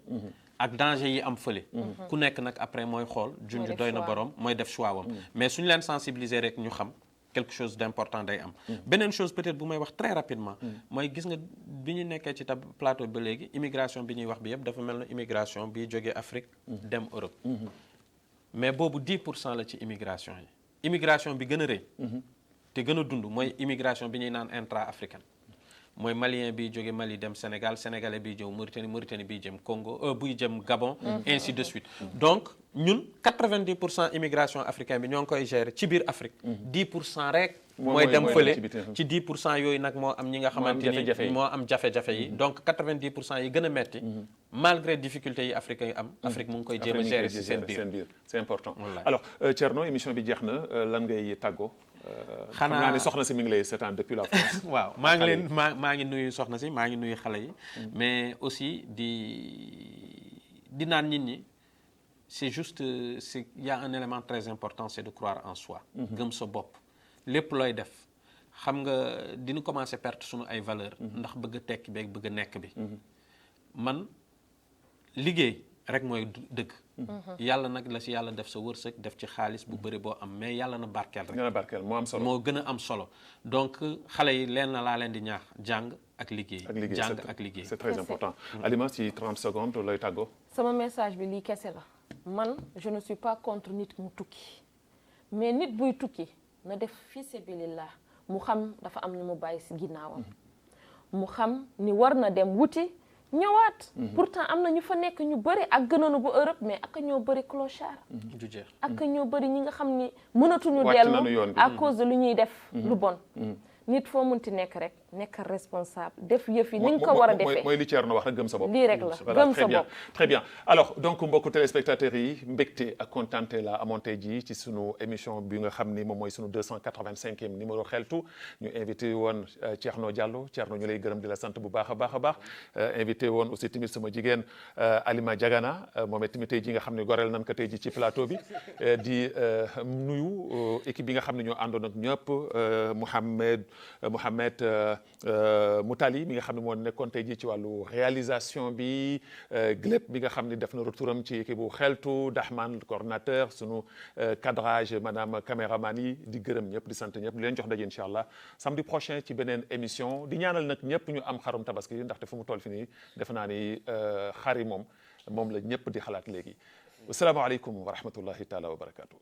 ak danger yi am fële. ku nekk nag après mooy xool junj doy na borom mooy def choix wam mais suñu leen sensibiliser rek ñu xam quelque chose d'important day am. beneen chose peut-être bu may wax très rapidement. mooy gis nga bi ñu nekkee ci plateau ba léegi immigration bi ñuy wax bi yëpp dafa mel na immigration bi jógee Afrique dem Europe. mais boobu 10% la ci immigration yi. immigration bi gën a rëy. te gën a dund mooy immigration bi ñuy naan intra-africaine. mooy malien bi jóge Mali dem Sénégal sénégalais bi jëm Mauritanie bi jëm Congo buy jëm Gabon ainsi de suite donc ñun 90% immigration africaine bi ñoo ngi koy gérer ci biir Afrique 10% rek mooy dem fële ci 10% yooyu nag moo am ñi nga xamante ni moo am jafe-jafe yi donc 90% yi gën a metti malgré difficultés yi Afrique yi am Afrique mu ngi koy jéem a gérer ci seen biir c'est important alors Thierno émission bi jeex na lan ngay tàggoo xanaa xam naa ne soxna si mi ngi lay seetaan depuis la France. waaw maa ngi nuyu soxna si maa ngi nuyu xale yi. mais aussi di naan nit ñi c'est juste c'est il y a un élément très important c'est de croire en soi. gëm sa bopp lépp looy def xam nga dina commencer perdre sunu ay valeurs. ndax bëgg a tekki beeg bëgg a nekk bi. man liggéey rek mooy dëgg. yàlla nag la si yàlla def sa wërsëg def ci xaalis bu bëri boo am mais yàlla na barkeel rek. gën a barkeel moo am solo moo gën a am solo donc xale yi leen na laa leen di ñaax jàng ak liggéey. jàng ak liggéey c'est très important. Alima ci 30 secondes looy tàggoo. sama message bi lii kese la man je ne suis pas contre nit mu tukki mais nit buy tukki na def fi sabilillah mu xam dafa am ñu mu bàyyi si ginnaawam mu xam ni war na dem wuti. ñëwaat pourtant am na ñu fa nekk ñu bëri ak gënoonu bu Europe mais ak ñoo bëri clochard du jeex ak ñoo bëri ñi nga xam ni mënatuñu dellu à cause de lu ñuy def lu bon nit foo munti nekk rek nekk responsable def yëf yi ni nga ko war a defee mooy li Thierno wax rek gëm sa bopp lii rek la gëm sa bopp très bien alors donc mbokku téléspectateurs yi mbégte ak kontaante la amoon tey jii ci sunu émission bi nga xam ni moom mooy sunu 285e numéro xeltu ñu invité woon Thierno Diallo Thierno ñu lay gërëm di la sant bu baax a baax invité woon aussi tamit sama jigéen Alima Diagana moom tamit tey jii nga xam ne goreel nañ ko tey jii ci plateau bi di nuyu équipe bi nga xam ne ñoo àndoon ak ñëpp Mohamed Moutali mi nga xam ne moo nekkoon tey jii ci wàllu réalisation bi Gleb bi nga xam ne def na retouram ci équipe bu xeltu Dahman coordinateur sunu cadrage maanaam caméraman yi di gërëm ñëpp di sant ñëpp di leen jox daje incha allah samedi prochain ci beneen émission di ñaanal nag ñëpp ñu am xarum tabaski ndaxte fu mu toll fi nii defe naa ni xar yi moom la ñëpp di xalaat léegi asalaamaaleykum wa rahmatullahi taala wa barakatuh